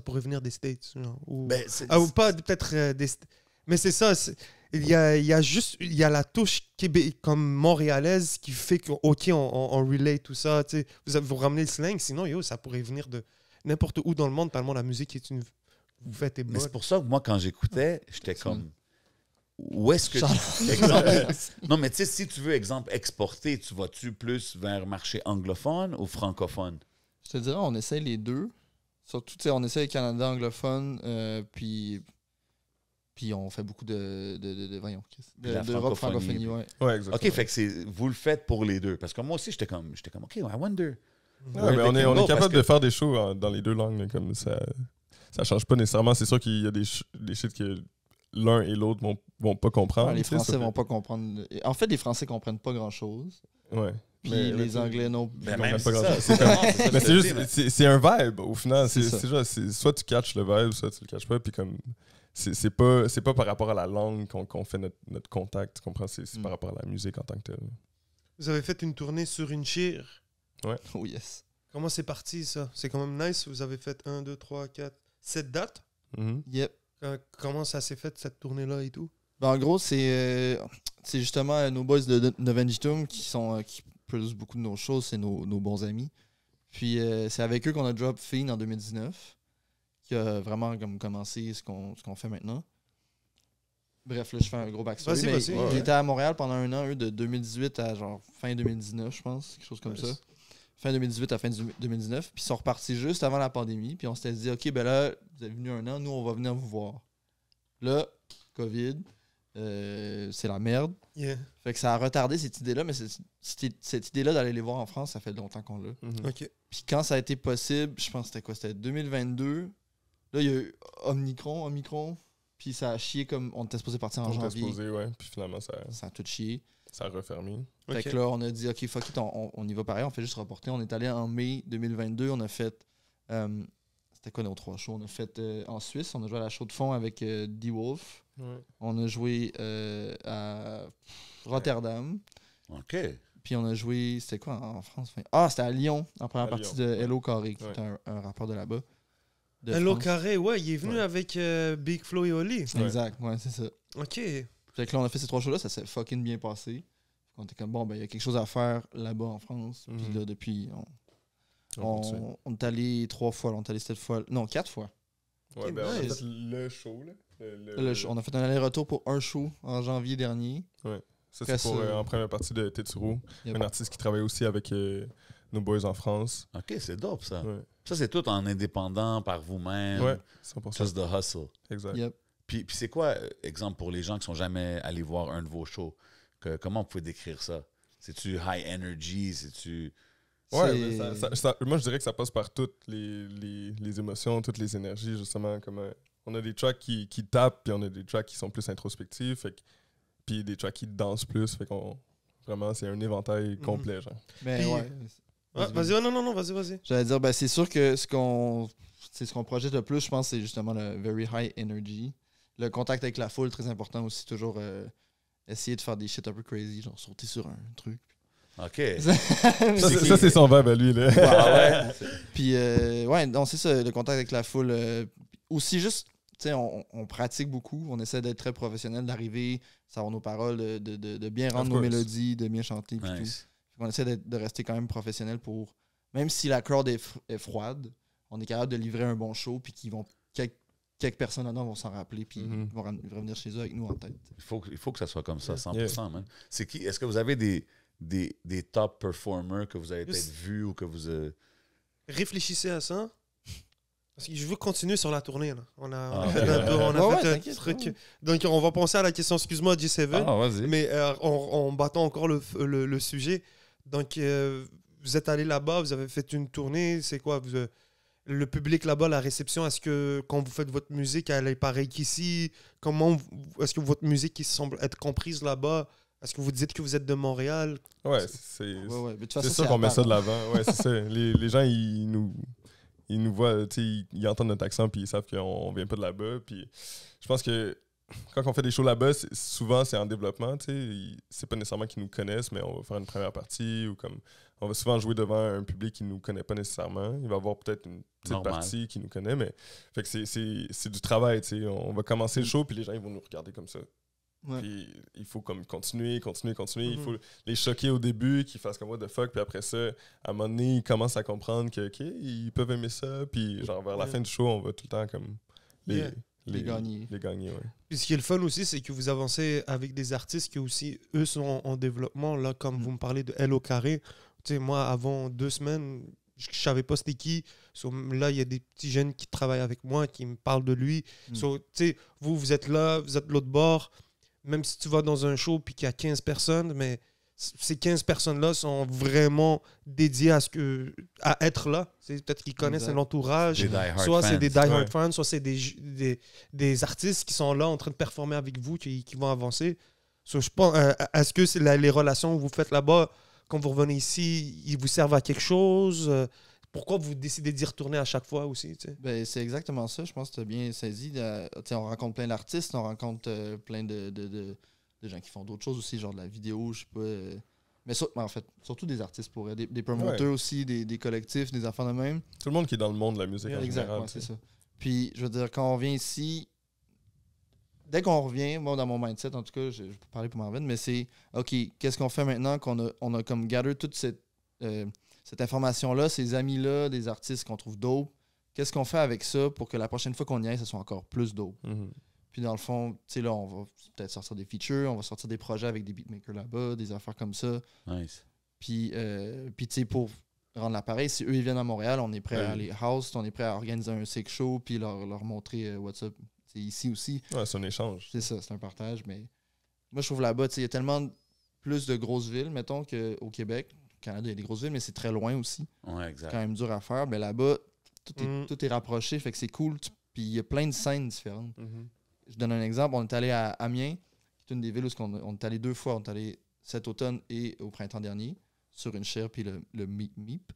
pourrait venir des States. Genre, ou ou pas peut-être des... Mais c'est ça. Il y a la touche comme montréalaise qui fait que, OK, on relate tout ça. Vous ramenez le slang, sinon, ça pourrait venir de n'importe où dans le monde, tellement la musique est une fête et bonne. Mais c'est pour ça que moi, quand j'écoutais, j'étais comme... Où est-ce que... exemple, non, mais tu sais, si tu veux, exemple, exporter, tu vas-tu plus vers marché anglophone ou francophone? Je te dirais, on essaie les deux. Surtout, tu sais, on essaie le Canada anglophone, puis on fait beaucoup de rock francophonie. Ouais, exactement. OK, fait que vous le faites pour les deux. Parce que moi aussi, j'étais comme OK, I wonder. Ouais, mais on est capable de faire des shows dans les deux langues. Là, comme ça change pas nécessairement. C'est sûr qu'il y a des shit que l'un et l'autre vont pas comprendre. Les Français vont pas comprendre. En fait, les Français comprennent pas grand-chose. Ouais. Puis les Anglais non. Même pas grand-chose. c'est c'est juste, c'est un vibe au final. C'est soit tu catches le vibe, soit tu le catches pas. Puis comme c'est pas par rapport à la langue qu'on fait notre contact. Tu comprends? C'est par rapport à la musique en tant que telle. Vous avez fait une tournée sur une cheer. Ouais. Oh yes. Comment c'est parti ça? C'est quand même nice. Vous avez fait 1, 2, 3, 4, 7 dates. Yep. Comment ça s'est fait cette tournée-là et tout? Ben, en gros, c'est justement nos boys de Novengitum qui produisent beaucoup de nos choses, c'est nos bons amis. Puis c'est avec eux qu'on a drop Fiend en 2019, qui a vraiment comme commencé ce qu'on fait maintenant. Bref, là, je fais un gros backstory. Vas-y. Ils étaient à Montréal pendant un an, eux, de 2018 à genre fin 2019, je pense, quelque chose comme ça. Fin 2018 à fin 2019. Puis ils sont repartis juste avant la pandémie. Puis on s'était dit, OK, ben là, vous avez venu un an, nous, on va venir vous voir. Là, COVID, c'est la merde. Yeah. Fait que ça a retardé cette idée-là, mais cette idée-là d'aller les voir en France, ça fait longtemps qu'on l'a. OK. Puis quand ça a été possible, je pense que c'était quoi? C'était 2022. Là, il y a eu Omicron. Puis ça a chié comme on était supposé partir en janvier. Puis finalement, ça a tout chié. Ça a refermé. Fait que là, on a dit, OK, fuck it, on y va pareil, on fait juste reporter. On est allé en mai 2022, on a fait... c'était quoi nos 3 shows? On a fait en Suisse, on a joué à la Chaux de Fonds avec D-Wolf. Ouais. On a joué à Rotterdam. OK. Puis on a joué, c'était quoi en France? C'était à Lyon, en première partie de Hello Carré, qui est un rappeur de là-bas. Hello Carré, il est venu avec Big Flo et Oli. Exact, c'est ça. OK. Fait que là, on a fait ces 3 shows-là, ça s'est fucking bien passé. On était comme, il y a quelque chose à faire là-bas en France. Puis là, depuis, on est allé 3 fois, on est allé 7 fois, non, 4 fois. Ouais, ben on a fait le show, là. On a fait un aller-retour pour un show en janvier dernier. Ouais. Ça, c'est pour en première partie de Tetsuro, un artiste qui travaille aussi avec nos boys en France. OK, c'est dope, ça. Ouais. Ça, c'est tout en indépendant, par vous-même. Ouais, 100%. Just the hustle. Exact. Yep. Puis c'est quoi, exemple, pour les gens qui sont jamais allés voir un de vos shows, comment vous pouvez décrire ça? C'est-tu high energy? C'est-tu... Ouais, mais moi, je dirais que ça passe par toutes les émotions, toutes les énergies, justement. On a des tracks qui tapent, puis on a des tracks qui sont plus introspectifs, puis des tracks qui dansent plus. Fait qu'on vraiment, c'est un éventail complet, genre. Mais Vas-y, non, vas-y. J'allais dire, c'est sûr que ce qu'on projette le plus, je pense, c'est justement le very high energy. Le contact avec la foule, très important aussi, toujours essayer de faire des shit un peu crazy, genre sauter sur un truc. OK. ça, c'est son vibe à lui, là. Ah ouais? Puis, non, c'est ça, le contact avec la foule. Aussi, juste, tu sais, on pratique beaucoup. On essaie d'être très professionnel, d'arriver, savoir nos paroles, de bien rendre nos mélodies, de bien chanter. Puis Nice. tout. On essaie de rester quand même professionnel pour. Même si la crowd est froide, on est capable de livrer un bon show, puis quelques personnes là-dedans vont s'en rappeler, puis vont revenir chez eux avec nous en tête. Il faut que ça soit comme ça, 100%, man. C'est qui? Est-ce que vous avez des top performers que vous avez peut-être vus ou que vous... Réfléchissez à ça. Parce que je veux continuer sur la tournée. Là. On a fait un truc. Donc, on va penser à la question. Excuse-moi, G7. Ah, vas-y. Mais en battant encore le sujet. Donc, vous êtes allé là-bas, vous avez fait une tournée. C'est quoi le public là-bas, la réception, est-ce que quand vous faites votre musique, elle est pareille qu'ici? Comment est-ce que votre musique qui semble être comprise là-bas? Est-ce que vous dites que vous êtes de Montréal? Ouais, c'est c'est sûr qu'on met ça de l'avant. Ouais, c'est ça. Les gens, ils nous voient, ils entendent notre accent puis ils savent qu'on vient pas de là-bas. Puis je pense que quand on fait des shows là-bas, souvent c'est en développement, tu sais. C'est pas nécessairement qu'ils nous connaissent, mais on va faire une première partie ou comme on va souvent jouer devant un public qui nous connaît pas nécessairement. Il va y avoir peut-être une petite partie qui nous connaît, mais fait que c'est du travail, tu sais. On va commencer le show puis les gens ils vont nous regarder comme ça. Ouais. Puis il faut comme continuer. Il faut les choquer au début, qu'ils fassent comme what the fuck, puis après ça, à un moment donné, ils commencent à comprendre que ok, ils peuvent aimer ça, puis genre vers la fin du show, on va tout le temps comme les gagner. Ouais. Puis ce qui est le fun aussi, c'est que vous avancez avec des artistes qui aussi, eux, sont en développement. Là, comme vous me parlez de L au carré, tu sais, moi, avant 2 semaines, je savais pas c'était qui. Là, il y a des petits jeunes qui travaillent avec moi, qui me parlent de lui. Tu sais, vous êtes là, vous êtes de l'autre bord. Même si tu vas dans un show puis qu'il y a 15 personnes, mais ces 15 personnes-là sont vraiment dédiées à être là. C'est peut-être qu'ils connaissent l'entourage. Soit c'est des die-hard fans, soit c'est des artistes qui sont là en train de performer avec vous, qui vont avancer. Je pense, est-ce que c'est les relations que vous faites là-bas, quand vous revenez ici, ils vous servent à quelque chose? Pourquoi vous décidez d'y retourner à chaque fois aussi? Ben, c'est exactement ça. Je pense que tu as bien saisi. On rencontre plein d'artistes, on rencontre plein de gens qui font d'autres choses aussi, genre de la vidéo, je sais pas. Mais en fait, surtout des artistes pour des promoteurs aussi, des collectifs, des affaires de même. Tout le monde qui est dans le monde de la musique en général. C'est ça. Puis, je veux dire, quand on vient ici, dès qu'on revient, moi, dans mon mindset, en tout cas, je peux parler pour Marvin, mais c'est, OK, qu'est-ce qu'on fait maintenant qu'on a comme gather toute cette information-là, ces amis-là, des artistes qu'on trouve dope, qu'est-ce qu'on fait avec ça pour que la prochaine fois qu'on y aille, ça soit encore plus dope? Puis dans le fond, tu sais, là, on va peut-être sortir des features, on va sortir des projets avec des beatmakers là-bas, des affaires comme ça. Nice. Puis tu sais, pour rendre l'appareil, si eux, ils viennent à Montréal, on est prêt à aller house, on est prêt à organiser un sick show, puis leur montrer what's up. C'est ici aussi. Ouais, c'est un échange. C'est ça, c'est un partage, mais moi, je trouve là-bas, tu sais, il y a tellement plus de grosses villes, mettons, qu'au Québec. Au Canada, il y a des grosses villes, mais c'est très loin aussi. Ouais, exact. C'est quand même dur à faire. Mais là-bas, tout est rapproché, fait que c'est cool. Puis il y a plein de scènes différentes. Je donne un exemple. On est allé à Amiens, qui est une des villes où on est allé 2 fois. On est allé cet automne et au printemps dernier, sur une chaire, puis le Meep.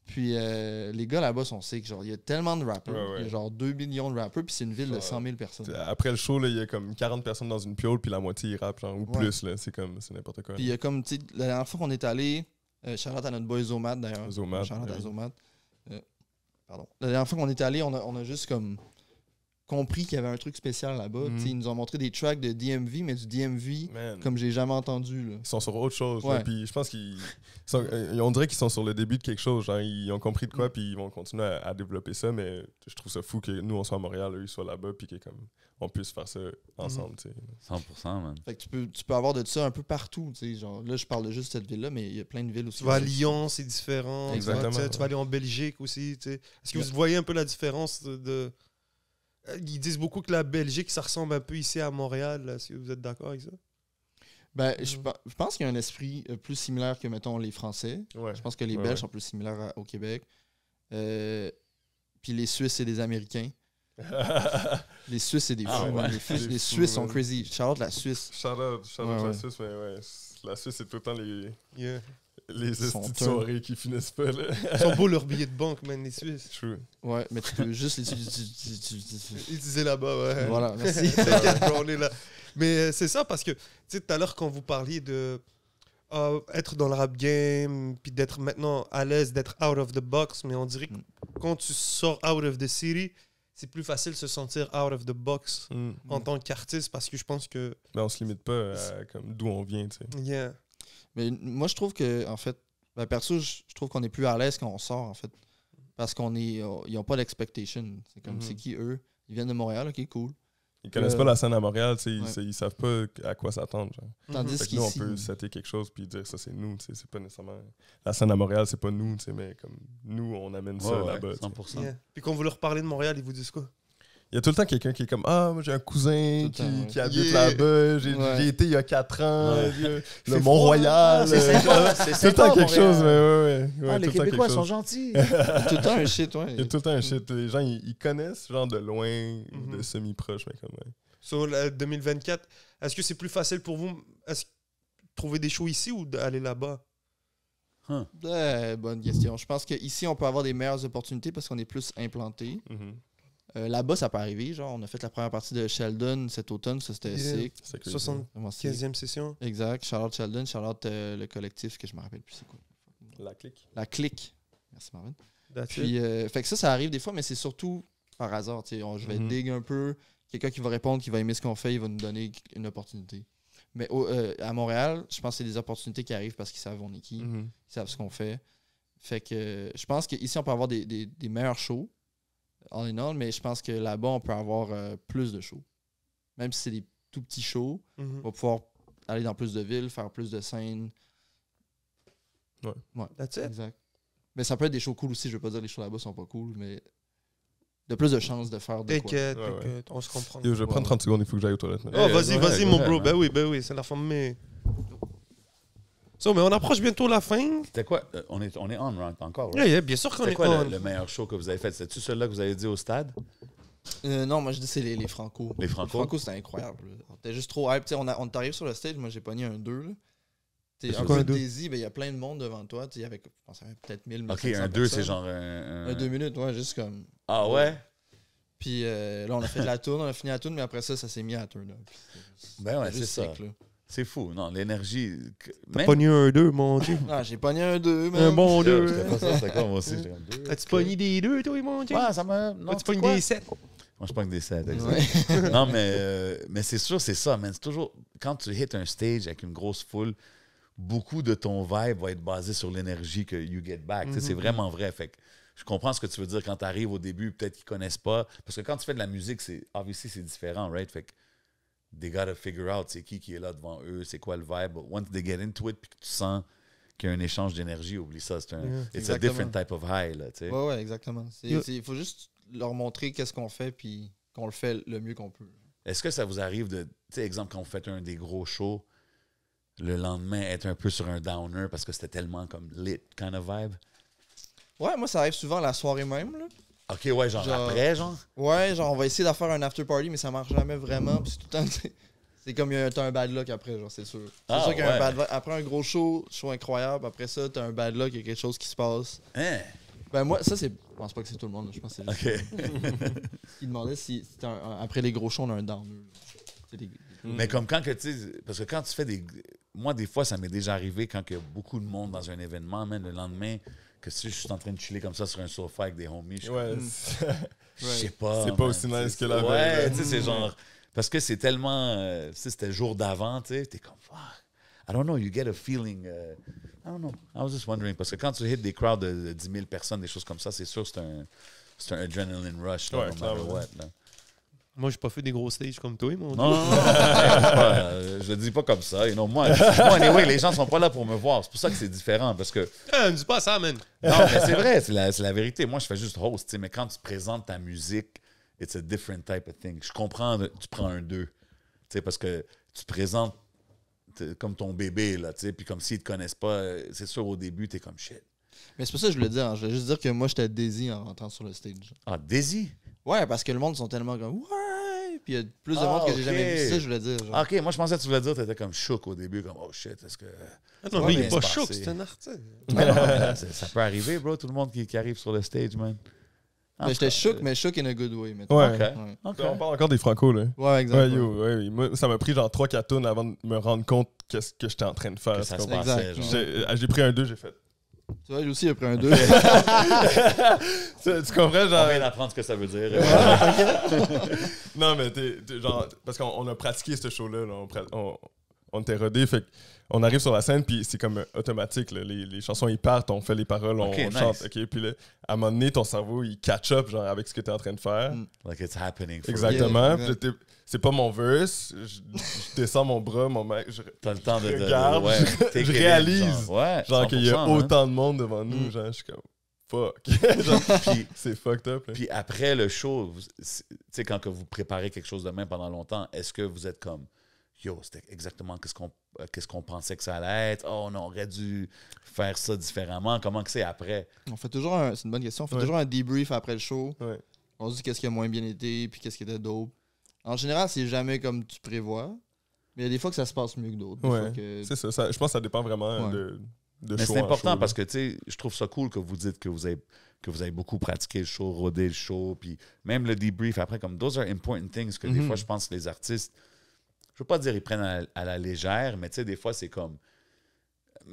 Puis les gars là-bas sont sick. Genre, il y a tellement de rappeurs. Ouais. Il y a genre 2 millions de rappeurs, puis c'est une ville de 100 000 personnes. Après le show, il y a comme 40 personnes dans une piole, puis la moitié ils rappent, genre, ou plus. Là, c'est n'importe quoi. Puis il y a comme, tu sais, la dernière fois qu'on est allé, shout-out à notre boy Zomat d'ailleurs. Zomat. Shout-out à Zomat. Pardon. La dernière fois qu'on est allé, on a juste comme compris qu'il y avait un truc spécial là-bas. Ils nous ont montré des tracks de DMV, mais du DMV comme j'ai jamais entendu. Là. Ils sont sur autre chose. Ouais. Là, puis je pense on dirait qu'ils sont sur le début de quelque chose. Genre, ils ont compris de quoi, puis ils vont continuer à développer ça. Mais je trouve ça fou que nous, on soit à Montréal, eux, ils soient là-bas, puis qu'on puisse faire ça ensemble. 100%, man. Fait que tu peux avoir de ça un peu partout. Genre, là, je parle de juste cette ville-là, mais il y a plein de villes aussi. Tu vas à Lyon, c'est différent. Exactement. Tu vas aller en Belgique aussi. Est-ce que vous voyez un peu la différence de... Ils disent beaucoup que la Belgique, ça ressemble un peu ici à Montréal. Est-ce que vous êtes d'accord avec ça? Ben, je pense qu'il y a un esprit plus similaire que, mettons, les Français. Ouais. Je pense que les Belges sont plus similaires au Québec. Puis les Suisses, c'est des Américains. Les Suisses, c'est des fous. ouais. Les Suisses sont crazy. Shout-out la Suisse. Shout-out la Suisse, mais ouais. La Suisse, c'est tout le temps les soirées qui finissent pas. Là. Ils sont beaux leurs billets de banque, man, les Suisses. True. Ouais, mais tu peux juste les Ils disaient là-bas, ouais. Voilà, merci. T'inquiète, bro, on est là. Mais c'est ça, parce que, tu sais, tout à l'heure, quand vous parliez de être dans le rap game, puis d'être maintenant à l'aise, d'être out of the box, mais on dirait que quand tu sors out of the city, c'est plus facile de se sentir out of the box en tant qu'artiste, parce que je pense que... Mais on se limite pas à d'où on vient, tu sais. Yeah. Mais moi, je trouve que, en fait, perso, je trouve qu'on est plus à l'aise quand on sort, en fait. Parce ils n'ont pas d'expectation. C'est comme, c'est qui eux? Ils viennent de Montréal, ok, cool. Ils connaissent pas la scène à Montréal, tu sais, ils savent pas à quoi s'attendre. Tandis Fait que nous, on peut setter quelque chose puis dire ça, c'est nous, tu sais, c'est pas nécessairement... La scène à Montréal, c'est pas nous, tu sais, mais comme nous, on amène ça là-bas. 100%. Yeah. Puis quand vous leur parlez de Montréal, ils vous disent quoi? Il y a tout le temps quelqu'un qui est comme « Ah, moi j'ai un cousin qui habite là-bas, j'ai été il y a 4 ans, le Mont-Royal. » C'est sympa, c'est tout le temps quelque chose, mais ouais. Les Québécois sont gentils. Tout le temps un shit, ouais. Il y a tout le temps un shit. Les gens, ils connaissent, genre de loin, de semi-proche, mais comme... Sur 2024, est-ce que c'est plus facile pour vous de trouver des shows ici ou d'aller là-bas? Bonne question. Je pense qu'ici, on peut avoir des meilleures opportunités parce qu'on est plus implanté. Là-bas, ça peut arriver. Genre, on a fait la première partie de Sheldon cet automne. Ça, c'était sick. C'est cool. 75e session. Exact. Charlotte Sheldon, Charlotte le collectif, que je me rappelle plus c'est quoi. La clique. La clique. Merci, Marvin. That's Puis, it. fait que ça arrive des fois, mais c'est surtout par hasard. Je vais dig un peu. Quelqu'un qui va répondre, qui va aimer ce qu'on fait, il va nous donner une opportunité. Mais à Montréal, je pense que c'est des opportunités qui arrivent parce qu'ils savent on est qui, ils savent ce qu'on fait. Fait que je pense qu'ici, on peut avoir des meilleurs shows, all in all, mais je pense que là-bas, on peut avoir plus de shows. Même si c'est des tout petits shows, on va pouvoir aller dans plus de villes, faire plus de scènes. Ouais. That's it. Exact. Mais ça peut être des shows cool aussi. Je veux pas dire que les shows là-bas sont pas cool, mais de plus de chances de faire de quoi. T'inquiète, on se comprend. Yo, je vais prendre 30 secondes, il faut que j'aille aux toilettes. Oh, vas-y, mon bro. Ben oui, c'est la fin, mais... Mais on approche bientôt la fin. C'était quoi? On est on right, encore, right? Yeah, bien sûr qu'on C'était est quoi on. le meilleur show que vous avez fait? C'est-tu celui-là que vous avez dit au stade? Non, moi je dis c'est les Franco. Les Franco? Les Franco, c'était incroyable. On était juste trop hype. On t'arrive sur le stage, moi j'ai pogné un 2. C'est Un quoi, peu un de deux? Daisy, il y a plein de monde devant toi. Il y avait, je pense, peut-être 1000 Ok, 1500 un 2, c'est personnes. genre un... Un 2 minutes, ouais, juste comme... Ah ouais? Puis là, on a fait de la tourne, on a fini la tourne, mais après ça s'est mis à turn up. Ben ouais, c'est juste ça. sick, là. C'est fou. Non, l'énergie... T'as pogné un 2, mon Dieu. Ah, j'ai pogné un 2, man. Un bon 2. C'était pas ça, c'était quoi, moi aussi? J'étais comme 2. As-tu pogné des 2, toi, mon Dieu? Ouais, ça m'a... Non, As-tu tu pogné quoi? des 7? Moi, je pogne des 7, exact. Ouais. Non, mais c'est sûr, c'est ça, man. C'est toujours... Quand tu hits un stage avec une grosse foule, beaucoup de ton vibe va être basé sur l'énergie que you get back. Tu sais, c'est vraiment vrai. Fait que je comprends ce que tu veux dire quand tu arrives au début, peut-être qu'ils connaissent pas. Parce que quand tu fais de la musique, obviously, c'est différent, right? Fait que they gotta figure out c'est qui est là devant eux, c'est quoi le vibe. But once they get into it, puis que tu sens qu'il y a un échange d'énergie, oublie ça. It's Exactement. a different type of high, là, tu sais. Ouais, exactement. Il faut juste leur montrer qu'est-ce qu'on fait, puis qu'on le fait le mieux qu'on peut. Est-ce que ça vous arrive de, tu sais, exemple, quand vous faites un des gros shows, le lendemain, être un peu sur un downer parce que c'était tellement comme lit kind of vibe? Ouais, moi, ça arrive souvent la soirée même, là. OK, ouais, genre après, genre? Ouais, genre, on va essayer de faire un after party, mais ça marche jamais vraiment. Puis c'est tout le temps, c'est comme t'as un bad luck après, genre, c'est sûr. C'est sûr qu'il y a un bad luck. Après un gros show incroyable, après ça, t'as un bad luck, il y a quelque chose qui se passe. Hein? Ben moi, ça, c'est... Je pense pas que c'est tout le monde, là. Je pense que c'est juste... OK. Il demandait si c'était après les gros shows, on a un downer. Mais comme quand que, tu sais, parce que quand tu fais des... Moi, des fois, ça m'est déjà arrivé quand il y a beaucoup de monde dans un événement, même le lendemain, que si je suis en train de chiller comme ça sur un sofa avec des homies, je sais pas. C'est pas aussi nice que la veille. Ouais, tu sais, c'est genre... Parce que c'est tellement... tu sais, c'était le jour d'avant, tu sais, t'es comme... Fuck. I don't know, you get a feeling... I don't know. I was just wondering. Parce que quand tu hits des crowds de 10 000 personnes, des choses comme ça, c'est sûr c'est un adrenaline rush, là, Ouais, no matter clairement. what, là. Moi, j'ai pas fait des gros stages comme toi, mon Dieu. Non, je le dis pas comme ça. You know, moi, anyway, les gens sont pas là pour me voir. C'est pour ça que c'est différent. Parce que. Ne dis pas ça, man. Non, mais c'est vrai, c'est la vérité. Moi, je fais juste host, tu sais, mais quand tu présentes ta musique, it's a different type of thing. Je comprends, tu prends un 2. Tu sais, parce que tu présentes comme ton bébé, là, tu sais, puis comme s'ils te connaissent pas, c'est sûr, au début, t'es comme shit. Mais c'est pour ça que je voulais dire. Hein. Je voulais juste dire que moi, j'étais Daisy en rentrant sur le stage. Ah, Daisy? Ouais, parce que le monde sont tellement comme ouais, puis il y a plus de monde que j'ai jamais vu. Ça, je voulais dire. Genre. Ah, OK, moi, je pensais que tu voulais dire que t'étais comme shook au début, comme oh shit, est-ce que. Non, Ouais, mais il mais est pas c'est chaud, passé. c'est un artiste. Mais non, ça peut arriver, bro, tout le monde qui arrive sur le stage, man. Mais j'étais shook, mais shook in a good way. Maintenant. Ouais. OK. Ouais. OK. On parle encore des Franco, là. Ouais, Ouais, exactement. yo, ouais, moi, ça m'a pris genre 3-4 tonnes avant de me rendre compte qu'est-ce que j'étais en train de faire. Que ça tu se comprends? passait, Exact. genre. J'ai pris un 2, j'ai fait. Tu vois, lui aussi, il a pris un 2. Tu comprends, On genre. vient d'apprendre ce que ça veut dire. Non, mais t'es genre. Parce qu'on a pratiqué ce show-là, là, on était rodés, fait qu'on arrive sur la scène, puis c'est comme automatique, là, les chansons, ils partent, on fait les paroles, on Ok, nice. chante, OK? Puis là, à un moment donné, ton cerveau, il catch up, genre, avec ce que t'es en train de faire. Like it's happening. for Exactement. Yeah, Puis là, c'est pas mon verse, je descends mon bras, mon mec, T'as le temps de regarde, ouais, take it je in, réalise, ouais, genre qu'il y a 100%, autant de monde devant nous, genre, je suis comme, fuck. Genre, Puis, c'est fucked up, là. puis après le show, tu sais, quand que vous préparez quelque chose de même pendant longtemps, est-ce que vous êtes comme, yo, c'était exactement qu'est-ce qu'on pensait que ça allait être? Oh, on aurait dû faire ça différemment. Comment que c'est après? On fait toujours c'est une bonne question. On fait Ouais. toujours un debrief après le show. Ouais. On se dit qu'est-ce qui a moins bien été, puis qu'est-ce qui était dope. En général, c'est jamais comme tu prévois. Mais il y a des fois que ça se passe mieux que d'autres. Des Ouais. fois que- C'est ça, je pense que ça dépend vraiment Ouais. de Mais show c'est en important show, parce là. que, tu sais, je trouve ça cool que vous dites que que vous avez beaucoup pratiqué le show, rodé le show, puis même le debrief après, comme those are important things que des fois, je pense que les artistes, je veux pas dire ils prennent à la légère, mais tu sais, des fois, c'est comme,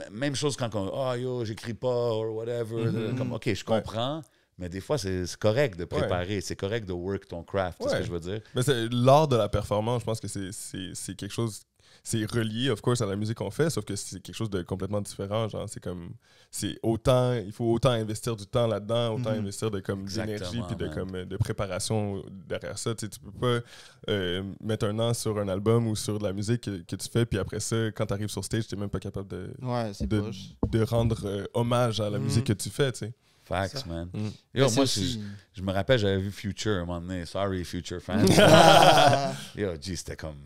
même chose quand on, oh yo, j'écris pas, or whatever, comme, OK, je comprends, mais des fois, c'est correct de préparer, c'est correct de work ton craft, c'est ce que je veux dire. Mais c'est l'art de la performance, je pense que c'est quelque chose, c'est relié, of course, à la musique qu'on fait, sauf que c'est quelque chose de complètement différent, genre, c'est comme, c'est autant, il faut autant investir du temps là-dedans, autant investir de d'énergie, puis de préparation derrière ça, tu sais, tu peux pas mettre un an sur un album ou sur de la musique que tu fais, puis après ça, quand tu arrives sur stage, tu n'es même pas capable de rendre hommage à la musique que tu fais, tu sais. Facts, man. Yo, moi, je me rappelle, j'avais vu Future un moment donné. Sorry, Future fans. Yo, c'était comme...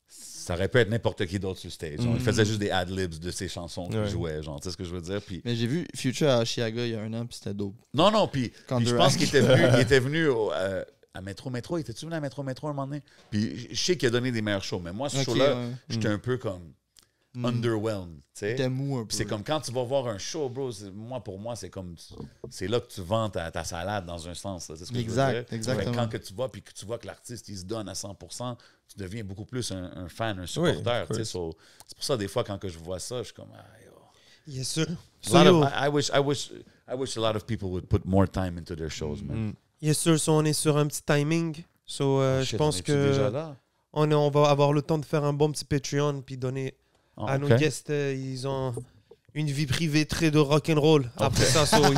Ça aurait pu être n'importe qui d'autre sur le stage. Il faisait juste des ad-libs de ses chansons qu'il jouait, genre, tu sais ce que je veux dire? Puis... Mais j'ai vu Future à Chiaga il y a un an, puis c'était dope. Non, puis je pense qu'il était venu à Métro. Était-tu venu à Métro un moment donné? Puis je sais qu'il a donné des meilleurs shows, mais moi, ce show-là, j'étais un peu comme... underwhelmed, tu sais. T'es mou un peu. C'est comme quand tu vas voir un show, bro, pour moi, c'est comme... C'est là que tu vends ta salade, dans un sens. C'est ce que je veux dire. Exactement. Quand que tu vas, puis que tu vois que l'artiste, il se donne à 100%, tu deviens beaucoup plus un fan, un supporter, tu sais. C'est pour ça, des fois, quand que je vois ça, je suis comme... Yes, sir. I wish a lot of people would put more time into their shows, man. Yes, sir. So, on est sur un petit timing. Je pense que... déjà là? On va avoir le temps de faire un bon petit Patreon, puis donner... à nos guests, ils ont une vie privée très de rock'n'roll. Après ça, il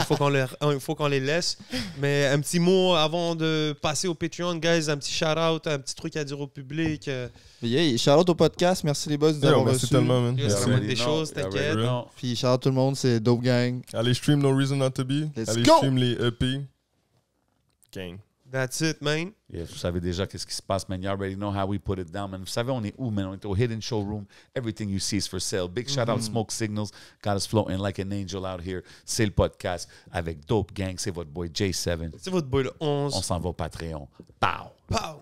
faut qu'on les laisse. Mais un petit mot avant de passer au Patreon, guys, un petit shout-out, un petit truc à dire au public. Shout-out au podcast, merci les boss de nous avoir reçus. Merci tellement, man. Ça va être des choses, t'inquiète. Puis shout-out tout le monde, c'est Dope Gang. Allez stream No Reason Not To Be. Allez stream les EP. Gang. That's it, man. Yeah, vous savez déjà qu'est-ce qui se passe, man. You already know how we put it down, man. Vous savez, on est où, man? On est au Hidden Showroom. Everything you see is for sale. Big shout out Smoke Signals. Got us floating like an angel out here. C'est le podcast avec Dope Gang. C'est votre boy J7. C'est votre boy le 11. On s'en va au Patreon. Pow! Pow!